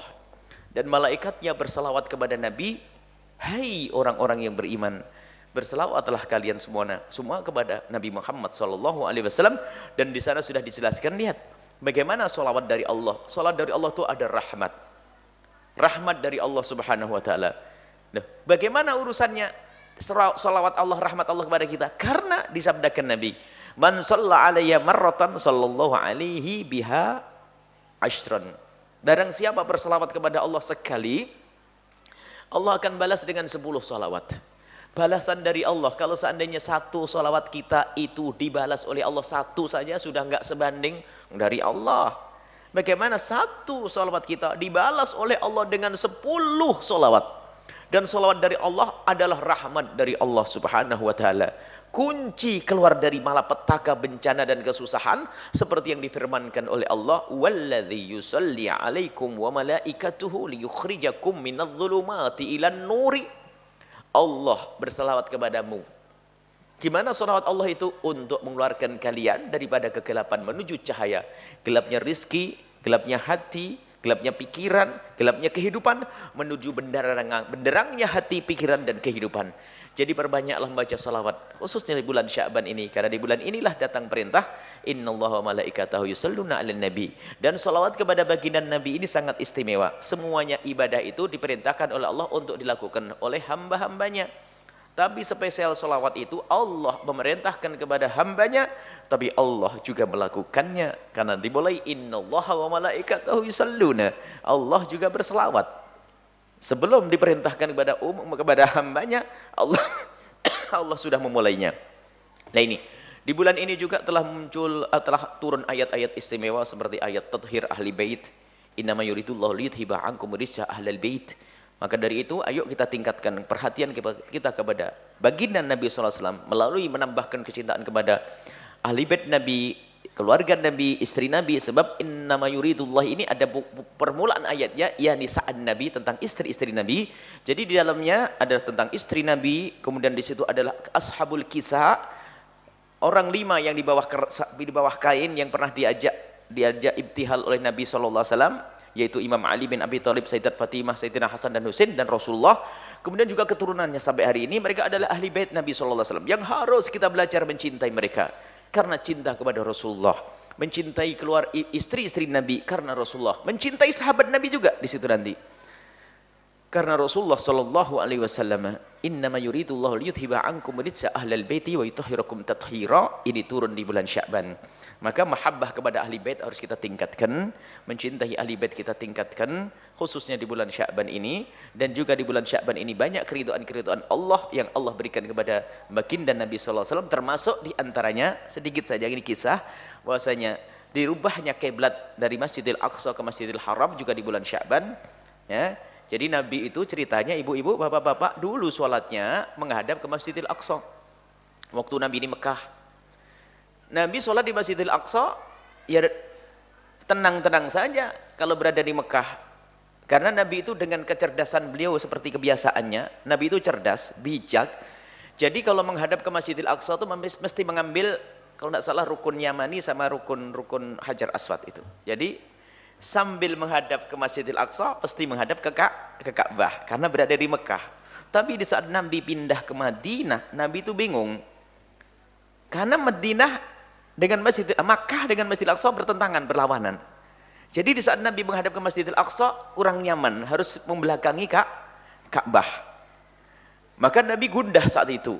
dan malaikatnya bersalawat kepada Nabi. Hai orang-orang yang beriman, berselawatlah kalian semua kepada Nabi Muhammad sallallahu alaihi wasallam. Dan di sana sudah dijelaskan, lihat bagaimana salawat dari Allah. Salawat dari Allah itu ada rahmat. Rahmat dari Allah Subhanahu wa taala. Nah, bagaimana urusannya salawat Allah, rahmat Allah kepada kita? Karena disabdakan Nabi, man shalla alayya marratan sallallahu alaihi biha ashran. Barang siapa berselawat kepada Allah sekali, Allah akan balas dengan 10 salawat. Balasan dari Allah, kalau seandainya satu salawat kita itu dibalas oleh Allah satu saja, sudah enggak sebanding dari Allah. Bagaimana satu salawat kita dibalas oleh Allah dengan 10 salawat. Dan salawat dari Allah adalah rahmat dari Allah Subhanahu wa taala. Kunci keluar dari malapetaka, bencana dan kesusahan, seperti yang difirmankan oleh Allah, walladzi yusalli 'alaikum wa malaikatuhu liyukhrijakum minadh-dhulumati ilan nuri. Allah berselawat kepadamu. Gimana salawat Allah itu? Untuk mengeluarkan kalian daripada kegelapan menuju cahaya. Gelapnya rizki, gelapnya hati, gelapnya pikiran, gelapnya kehidupan, menuju benderangnya hati, pikiran dan kehidupan. Jadi perbanyaklah membaca salawat, khususnya di bulan Sya'ban ini, karena di bulan inilah datang perintah innallaha wa malaikatahu yusalluna 'alan nabi. Dan salawat kepada baginda Nabi ini sangat istimewa. Semuanya ibadah itu diperintahkan oleh Allah untuk dilakukan oleh hamba-hambanya. Tapi spesial salawat itu Allah memerintahkan kepada hambanya, tapi Allah juga melakukannya, karena dimulai innallaha wa malaikatahu yusalluna. Allah juga berselawat. Sebelum diperintahkan kepada hambanya, Allah sudah memulainya. Nah ini, di bulan ini juga telah turun ayat-ayat istimewa seperti ayat tathhir ahli bait. Innama yuridullahu liyudhiba ankum rijsa ahlal bait. Maka dari itu, ayo kita tingkatkan perhatian kita kepada baginda Nabi SAW melalui menambahkan kecintaan kepada ahli bait Nabi, keluarga Nabi, istri Nabi. Sebab innama yuridullah ini ada permulaan ayatnya, ya nisa'an Nabi, tentang istri-istri Nabi. Jadi di dalamnya ada tentang istri Nabi, kemudian di situ adalah ashabul kisah, orang 5 yang di bawah kain yang pernah diajak ibtihal oleh Nabi SAW, yaitu Imam Ali bin Abi Thalib, Sayyidat Fatimah, Sayyidina Hasan dan Husain, dan Rasulullah. Kemudian juga keturunannya sampai hari ini, mereka adalah ahli bait Nabi SAW yang harus kita belajar mencintai mereka. Karena cinta kepada Rasulullah, mencintai istri-istri Nabi karena Rasulullah, mencintai sahabat Nabi juga di situ nanti. Karena Rasulullah sallallahu alaihi wasallam, innama yuridullahu liyudhiba ankum rijsa ahlal baiti wa yutahhirakum tathhira. Ini turun di bulan Sya'ban. Maka mahabbah kepada ahli bait harus kita tingkatkan, mencintai ahli bait kita tingkatkan, khususnya di bulan Sya'ban ini. Dan juga di bulan Sya'ban ini banyak keridhaan Allah yang Allah berikan kepada baginda Nabi sallallahu alaihi wasallam, termasuk di antaranya sedikit saja ini kisah bahwasanya dirubahnya kiblat dari Masjidil Aqsa ke Masjidil Haram juga di bulan Sya'ban, ya. Jadi Nabi itu ceritanya, ibu-ibu, bapak-bapak, dulu sholatnya menghadap ke Masjidil Aqsa. Waktu Nabi di Mekah, Nabi sholat di Masjidil Aqsa, ya tenang-tenang saja kalau berada di Mekah. Karena Nabi itu dengan kecerdasan beliau seperti kebiasaannya, Nabi itu cerdas, bijak. Jadi kalau menghadap ke Masjidil Aqsa itu mesti mengambil, kalau tidak salah, rukun Yamani sama rukun Hajar Aswad itu. Jadi sambil menghadap ke Masjidil Aqsa, pasti menghadap ke Ka'bah, karena berada di Mekah. Tapi di saat Nabi pindah ke Madinah, Nabi itu bingung. Karena Makkah dengan Masjidil Aqsa bertentangan, berlawanan. Jadi di saat Nabi menghadap ke Masjidil Aqsa, kurang nyaman, harus membelakangi Ka'bah. Maka Nabi gundah saat itu.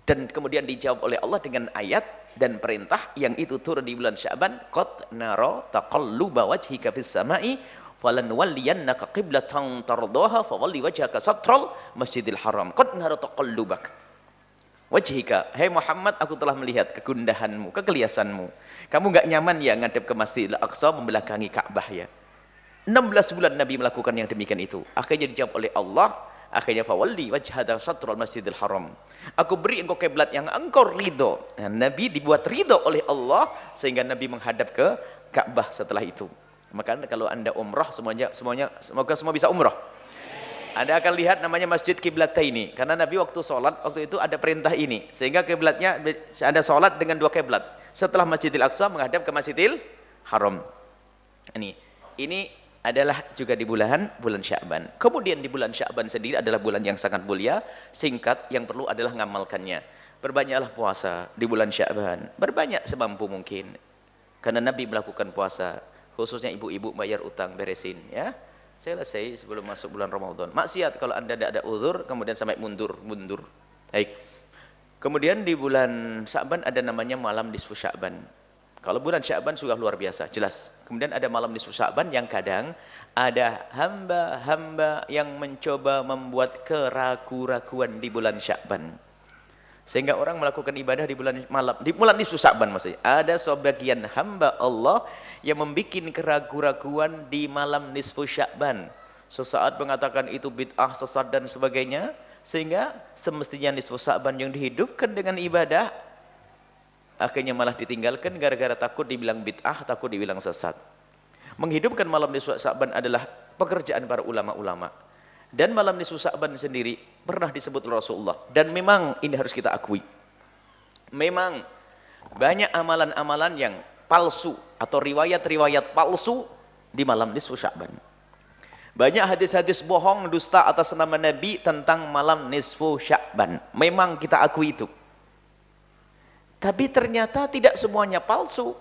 Dan kemudian dijawab oleh Allah dengan ayat dan perintah yang itu turun di bulan Sya'ban, qad nara taqalluba wajhika fis sama'i falanwalliyannaka qiblatan tardaha fawalli wajhaka satral Masjidil Haram. Qad nara taqallubak wajhika, hai Muhammad, aku telah melihat kegundahanmu, kegeliasanmu. Kamu enggak nyaman ya ngadep ke Masjidil Aqsa, membelakangi Ka'bah ya. 16 bulan Nabi melakukan yang demikian itu. Akhirnya dijawab oleh Allah, akhirnya fawalli wajhaka satral Masjidil Haram. Aku beri engkau kiblat yang engkau ridho. Nah, Nabi dibuat ridho oleh Allah sehingga Nabi menghadap ke Ka'bah setelah itu. Maka kalau Anda umrah semoga semua bisa umrah. Anda akan lihat namanya Masjid Qiblataini, karena Nabi waktu sholat waktu itu ada perintah ini, sehingga kiblatnya Anda sholat dengan 2 kiblat. Setelah Masjidil Aqsa menghadap ke Masjidil Haram. Ini adalah juga di bulan Sya'ban. Kemudian di bulan Sya'ban sendiri adalah bulan yang sangat mulia, singkat, yang perlu adalah ngamalkannya. Berbanyaklah puasa di bulan Sya'ban, berbanyak semampu mungkin. Karena Nabi melakukan puasa, khususnya ibu-ibu bayar utang, beresin ya. Selesai sebelum masuk bulan Ramadan. Maksiat kalau Anda tidak ada uzur, kemudian sampai mundur. Baik. Kemudian di bulan Sya'ban ada namanya malam nisfu Sya'ban. Kalau bulan Sya'ban sudah luar biasa, jelas. Kemudian ada malam nisfu Sya'ban yang kadang ada hamba-hamba yang mencoba membuat keraguan-raguan di bulan Sya'ban. Sehingga orang melakukan ibadah di bulan nisfu Sya'ban maksudnya. Ada sebagian hamba Allah yang membuat keraguan-raguan di malam nisfu Sya'ban. Sesaat mengatakan itu bid'ah, sesat dan sebagainya. Sehingga semestinya nisfu Sya'ban yang dihidupkan dengan ibadah, akhirnya malah ditinggalkan gara-gara takut dibilang bid'ah, takut dibilang sesat. Menghidupkan malam nisfu Sya'ban adalah pekerjaan para ulama-ulama. Dan malam nisfu Sya'ban sendiri pernah disebut Rasulullah. Dan memang ini harus kita akui. Memang banyak amalan-amalan yang palsu atau riwayat-riwayat palsu di malam nisfu Sya'ban. Banyak hadis-hadis bohong, dusta atas nama Nabi tentang malam nisfu Sya'ban. Memang kita akui itu. Tapi ternyata tidak semuanya palsu.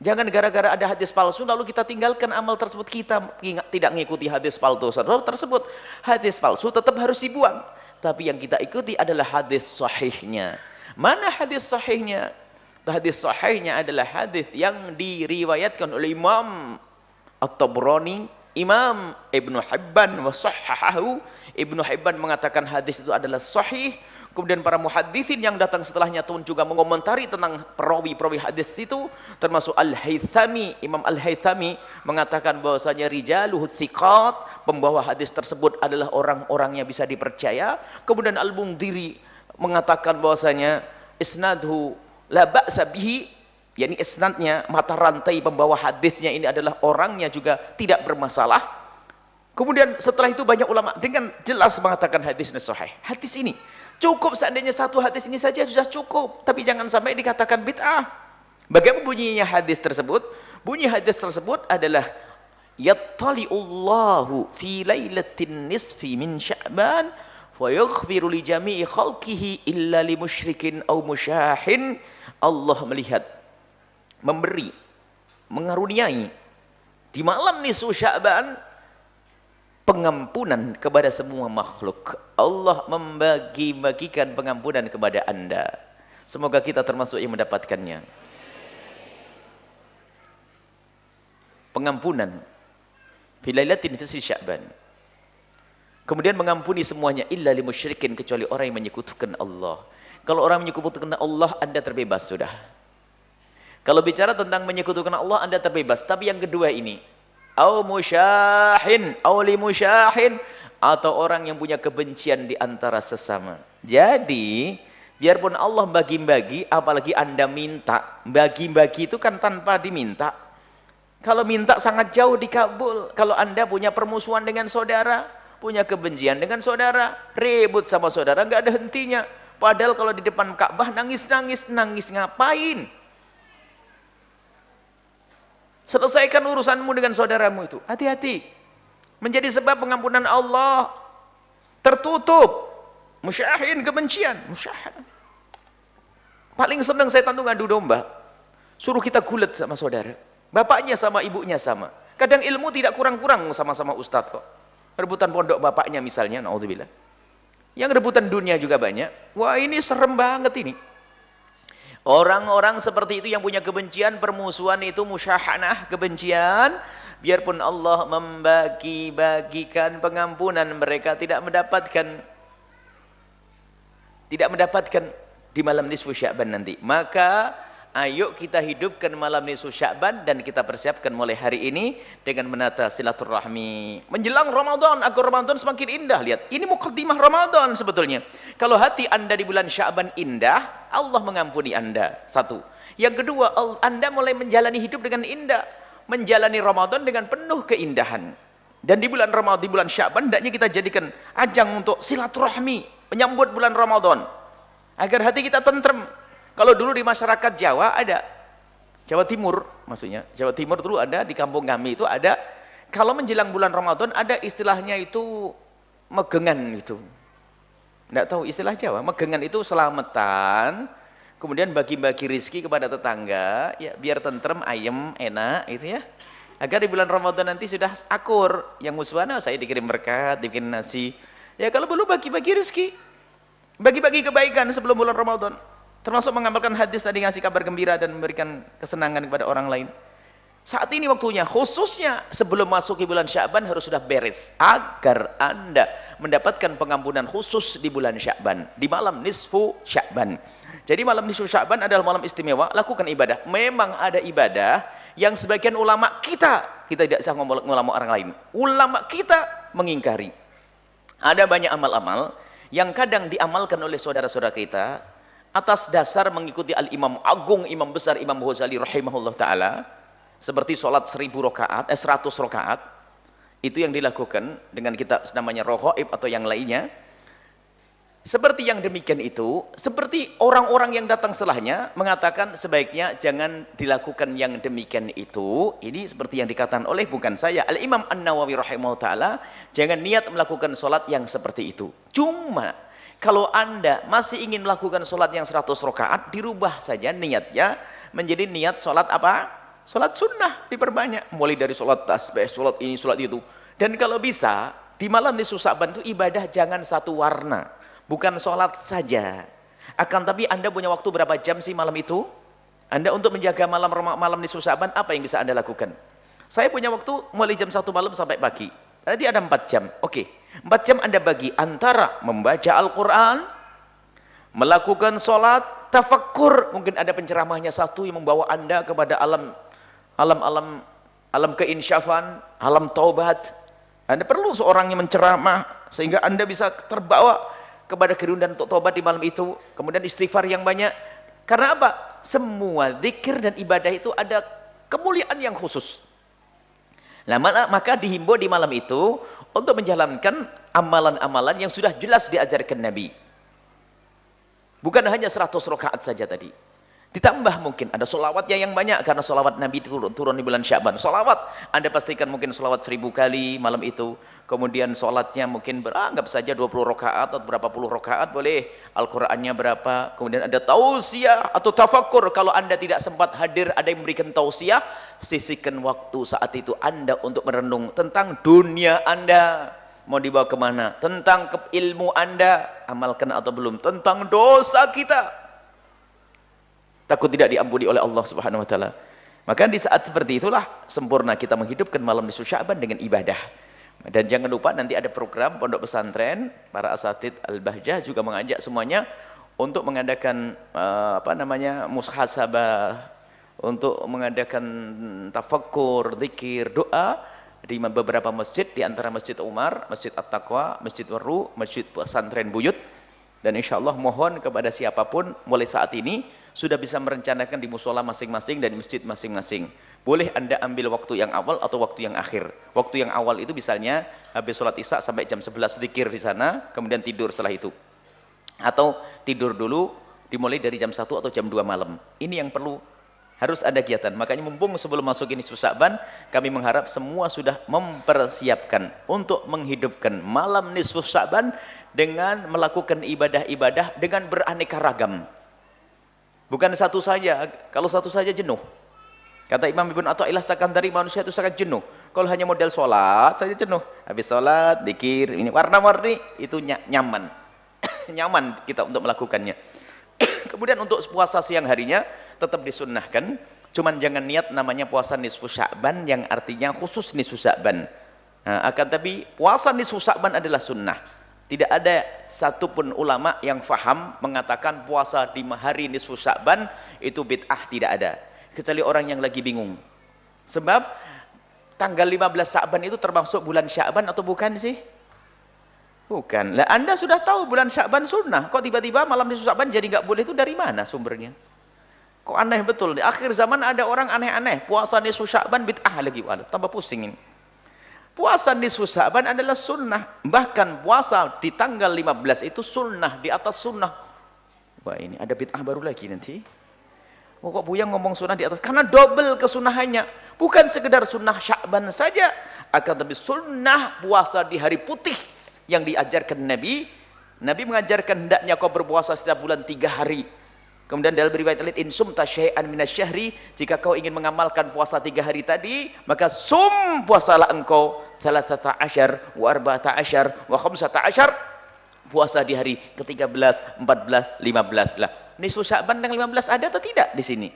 Jangan gara-gara ada hadis palsu lalu kita tinggalkan amal tersebut, kita tidak mengikuti hadis palsu tersebut. Hadis palsu tetap harus dibuang. Tapi yang kita ikuti adalah hadis sahihnya. Mana hadis sahihnya? Hadis sahihnya adalah hadis yang diriwayatkan oleh Imam At-Tabrani, Imam Ibnu Hibban wa sahhahahu. Ibnu Hibban mengatakan hadis itu adalah sahih. Kemudian para muhaditsin yang datang setelahnya pun juga mengomentari tentang perawi-perawi hadis itu, termasuk Al-Haythami. Imam Al-Haythami mengatakan bahwasanya rijaluhu thiqat, pembawa hadis tersebut adalah orang-orang yang bisa dipercaya. Kemudian Al-Mundhiri mengatakan bahwasanya isnadhu la ba'sa bihi, yakni isnadnya, mata rantai pembawa hadisnya ini adalah orangnya juga tidak bermasalah. Kemudian setelah itu banyak ulama dengan jelas mengatakan hadisnya sahih. Hadis ini cukup, seandainya satu hadis ini saja sudah cukup, tapi jangan sampai dikatakan bid'ah. Bagaimana bunyinya hadis tersebut? Bunyi hadis tersebut adalah yattali'ullahu fi lailatin nisfi min Sya'ban fa yaghfiru li jami'i khalqihi illa li musyrikin aw musyahin. Allah melihat, memberi, mengaruniai di malam nisfu Sya'ban pengampunan kepada semua makhluk. Allah membagi-bagikan pengampunan kepada Anda. Semoga kita termasuk yang mendapatkannya. Pengampunan fi lailatin fi Sya'ban. Kemudian mengampuni semuanya illa lil musyrikin, kecuali orang yang menyekutukan Allah. Kalau orang menyekutukan Allah, Anda terbebas sudah. Kalau bicara tentang menyekutukan Allah, Anda terbebas. Tapi yang kedua ini, au musyahin, au li musyahin, atau orang yang punya kebencian di antara sesama. Jadi, biarpun Allah bagi-bagi, apalagi Anda minta, bagi-bagi itu kan tanpa diminta. Kalau minta sangat jauh dikabul. Kalau Anda punya permusuhan dengan saudara, punya kebencian dengan saudara, ribut sama saudara, nggak ada hentinya. Padahal kalau di depan Ka'bah nangis-nangis, nangis ngapain? Selesaikan urusanmu dengan saudaramu itu. Hati-hati. Menjadi sebab pengampunan Allah. Tertutup. Musyahin, kebencian. Musyahin. Paling senang saya tentu ngadu domba. Suruh kita gulat sama saudara. Bapaknya sama ibunya sama. Kadang ilmu tidak kurang-kurang sama-sama ustadz kok. Rebutan pondok bapaknya misalnya. Na'udzubillah. Yang rebutan dunia juga banyak. Wah, ini serem banget ini. Orang-orang seperti itu yang punya kebencian, permusuhan itu musyahanah, kebencian. Biarpun Allah membagi-bagikan pengampunan, mereka tidak mendapatkan di malam nisfu Sya'ban nanti. Maka ayo kita hidupkan malam nisfu Sya'ban dan kita persiapkan mulai hari ini dengan menata silaturahmi. Menjelang Ramadan, agar Ramadan semakin indah. Lihat, ini muqaddimah Ramadan sebetulnya. Kalau hati Anda di bulan Sya'ban indah, Allah mengampuni Anda. Satu. Yang kedua, Anda mulai menjalani hidup dengan indah. menjalani Ramadan dengan penuh keindahan. Dan di bulan Ramadan, di bulan Sya'ban, hendaknya kita jadikan ajang untuk silaturahmi, menyambut bulan Ramadan. Agar hati kita tentrem. Kalau dulu di masyarakat Jawa ada, Jawa Timur maksudnya, Jawa Timur dulu ada, di kampung kami itu ada, kalau menjelang bulan Ramadan ada istilahnya itu megengan itu. Tidak tahu istilah Jawa, megengan itu selamatan, kemudian bagi-bagi rizki kepada tetangga, ya biar tentrem, ayem, enak gitu ya. Agar di bulan Ramadan nanti sudah akur, yang musuhana saya dikirim berkat, dikirim nasi. Ya kalau perlu bagi-bagi rizki, bagi-bagi kebaikan sebelum bulan Ramadan. Termasuk mengamalkan hadis tadi, ngasih kabar gembira dan memberikan kesenangan kepada orang lain. Saat ini waktunya, khususnya sebelum masuk ke bulan Sya'ban harus sudah beres. Agar Anda mendapatkan pengampunan khusus di bulan Sya'ban. Di malam nisfu Sya'ban. Jadi malam nisfu Sya'ban adalah malam istimewa, lakukan ibadah. Memang ada ibadah yang sebagian ulama kita tidak bisa ngomong ulama orang lain. Ulama kita mengingkari. Ada banyak amal-amal yang kadang diamalkan oleh saudara-saudara kita atas dasar mengikuti al-imam agung, imam besar Imam Ghazali rahimahullah ta'ala, seperti sholat 100 rakaat, itu yang dilakukan dengan kita namanya rohoib atau yang lainnya. Seperti yang demikian itu, seperti orang-orang yang datang setelahnya mengatakan sebaiknya jangan dilakukan yang demikian itu. Ini seperti yang dikatakan oleh bukan saya, Al-Imam An-Nawawi rahimahullah ta'ala, jangan niat melakukan sholat yang seperti itu. Cuma kalau Anda masih ingin melakukan sholat yang 100 rakaat, dirubah saja niatnya menjadi niat sholat apa? Sholat sunnah, diperbanyak. Mulai dari sholat tasbih, sholat ini, sholat itu. Dan kalau bisa, di malam nisfu Sya'ban itu ibadah jangan satu warna. Bukan sholat saja. Akan tapi Anda punya waktu berapa jam sih malam itu? Anda untuk menjaga malam nisfu Sya'ban, apa yang bisa Anda lakukan? Saya punya waktu mulai jam 1 malam sampai pagi. Berarti ada 4 jam. Oke. 4 jam Anda bagi antara membaca Al-Quran, melakukan sholat, tafakkur. Mungkin ada penceramahnya satu yang membawa Anda kepada alam keinsyafan, alam taubat. Anda perlu seorang yang menceramah sehingga Anda bisa terbawa kepada kerundan untuk taubat di malam itu. Kemudian istighfar yang banyak. Karena apa? Semua zikir dan ibadah itu ada kemuliaan yang khusus. Nah, maka dihimbau di malam itu untuk menjalankan amalan-amalan yang sudah jelas diajarkan Nabi. Bukan hanya 100 rakaat saja tadi. Ditambah mungkin ada sholawatnya yang banyak, karena sholawat Nabi turun di bulan Sya'ban. Sholawat, Anda pastikan mungkin sholawat 1000 kali malam itu. Kemudian sholatnya mungkin beranggap saja 20 rakaat atau berapa puluh rakaat boleh. Al-Qur'annya berapa. Kemudian ada tausiah atau tafakkur. Kalau Anda tidak sempat hadir, ada yang memberikan tausiah, sisihkan waktu saat itu Anda untuk merenung tentang dunia Anda. Mau dibawa kemana? Tentang ilmu Anda, amalkan atau belum? Tentang dosa kita, takut tidak diampuni oleh Allah Subhanahu wa taala. Maka di saat seperti itulah sempurna kita menghidupkan malam nisfu Sya'ban dengan ibadah. Dan jangan lupa nanti ada program pondok pesantren, para asatidz Al-Bahjah juga mengajak semuanya untuk mengadakan muhasabah, untuk mengadakan tafakkur, zikir, doa di beberapa masjid, di antara Masjid Umar, Masjid At-Taqwa, Masjid Waru, Masjid Pesantren Buyut. Dan insya Allah mohon kepada siapapun mulai saat ini sudah bisa merencanakan di musola masing-masing dan di masjid masing-masing. Boleh Anda ambil waktu yang awal atau waktu yang akhir. Waktu yang awal itu misalnya habis sholat isya sampai jam 11 zikir di sana, kemudian tidur setelah itu. Atau tidur dulu dimulai dari jam 1 atau jam 2 malam. Ini yang perlu, harus ada kegiatan. Makanya mumpung sebelum masuk ini Sya'ban, kami mengharap semua sudah mempersiapkan untuk menghidupkan malam nisfu Sya'ban dengan melakukan ibadah-ibadah dengan beraneka ragam. Bukan satu saja, kalau satu saja jenuh. Kata Imam Ibn Athaillah Sakandari, manusia itu sangat jenuh. Kalau hanya model sholat saja jenuh. Habis sholat, dzikir, ini warna-warni, itu nyaman. Nyaman kita untuk melakukannya. Kemudian untuk puasa siang harinya tetap disunnahkan. Cuman jangan niat namanya puasa nisfu Sya'ban yang artinya khusus nisfu Sya'ban. Nah, akan tapi puasa nisfu Sya'ban adalah sunnah. Tidak ada satupun ulama yang faham mengatakan puasa di hari nisfu Sya'ban itu bid'ah, tidak ada. Kecuali orang yang lagi bingung. Sebab tanggal 15 Sya'ban itu termasuk bulan Sya'ban atau bukan sih? Bukan. Lah Anda sudah tahu bulan Sya'ban sunnah. Kok tiba-tiba malam nisfu Sya'ban jadi nggak boleh, itu dari mana sumbernya? Kok aneh betul. Di akhir zaman ada orang aneh-aneh. Puasa nisfu Sya'ban bid'ah lagi. Waduh, tambah pusing ini. Puasa nisfu Sya'ban adalah sunnah. Bahkan puasa di tanggal 15 itu sunnah, di atas sunnah. Wah, ini ada bid'ah baru lagi nanti. Oh, kok Buya ngomong sunnah di atas? Karena double kesunahannya. Bukan sekedar sunnah Sya'ban saja, akan tapi sunnah puasa di hari putih yang diajarkan Nabi. Nabi mengajarkan hendaknya kau berpuasa setiap bulan 3 hari. Kemudian dalam riwayat lain, in sumta syai'an minasyahri, jika kau ingin mengamalkan puasa 3 hari tadi, maka puasalah engkau 13 wa 14 wa 15, puasa di hari ke-13, 14, 15. Lah, nisfu Sya'ban tanggal 15 ada atau tidak di sini?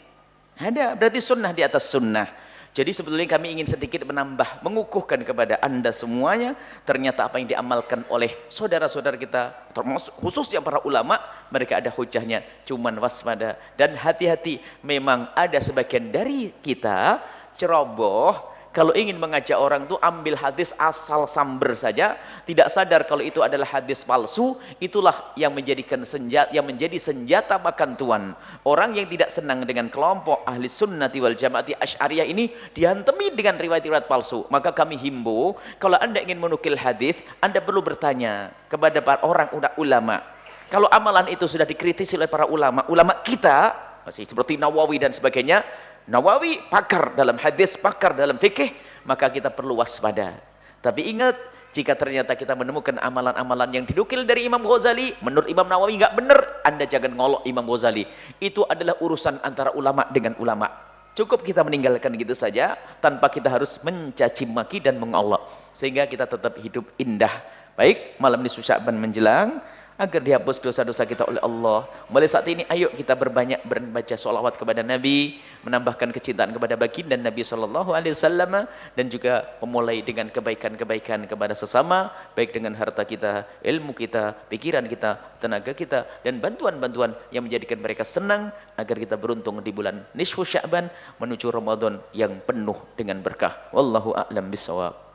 Ada, berarti sunnah di atas sunnah. Jadi sebetulnya kami ingin sedikit menambah, mengukuhkan kepada Anda semuanya, ternyata apa yang diamalkan oleh saudara-saudara kita, termasuk khususnya para ulama, mereka ada hujahnya, cuman waspada dan hati-hati. Memang ada sebagian dari kita ceroboh, kalau ingin mengajak orang itu ambil hadis asal samber saja, tidak sadar kalau itu adalah hadis palsu. Itulah yang menjadikan senjata, yang menjadi senjata makan tuan. Orang yang tidak senang dengan kelompok ahli sunnati wal jamaati asy'ariyah ini dihantemi dengan riwayat-riwayat palsu. Maka kami himbau, kalau Anda ingin menukil hadis, Anda perlu bertanya kepada para orang ulama. Kalau amalan itu sudah dikritisi oleh para ulama, ulama kita seperti Nawawi dan sebagainya, Nawawi pakar dalam hadis, pakar dalam fikih, maka kita perlu waspada. Tapi ingat, jika ternyata kita menemukan amalan-amalan yang dinukil dari Imam Ghazali, menurut Imam Nawawi nggak benar, Anda jangan ngolok Imam Ghazali. Itu adalah urusan antara ulama dengan ulama. Cukup kita meninggalkan gitu saja, tanpa kita harus mencaci maki dan mengolok, sehingga kita tetap hidup indah. Baik, malam nisfu Sya'ban menjelang, agar dihapus dosa-dosa kita oleh Allah. Mulai saat ini ayo kita berbanyak membaca sholawat kepada Nabi, menambahkan kecintaan kepada baginda Nabi SAW, dan juga memulai dengan kebaikan-kebaikan kepada sesama, baik dengan harta kita, ilmu kita, pikiran kita, tenaga kita, dan bantuan-bantuan yang menjadikan mereka senang, agar kita beruntung di bulan nisfu Sya'ban menuju Ramadan yang penuh dengan berkah. Wallahu a'lam bishawab.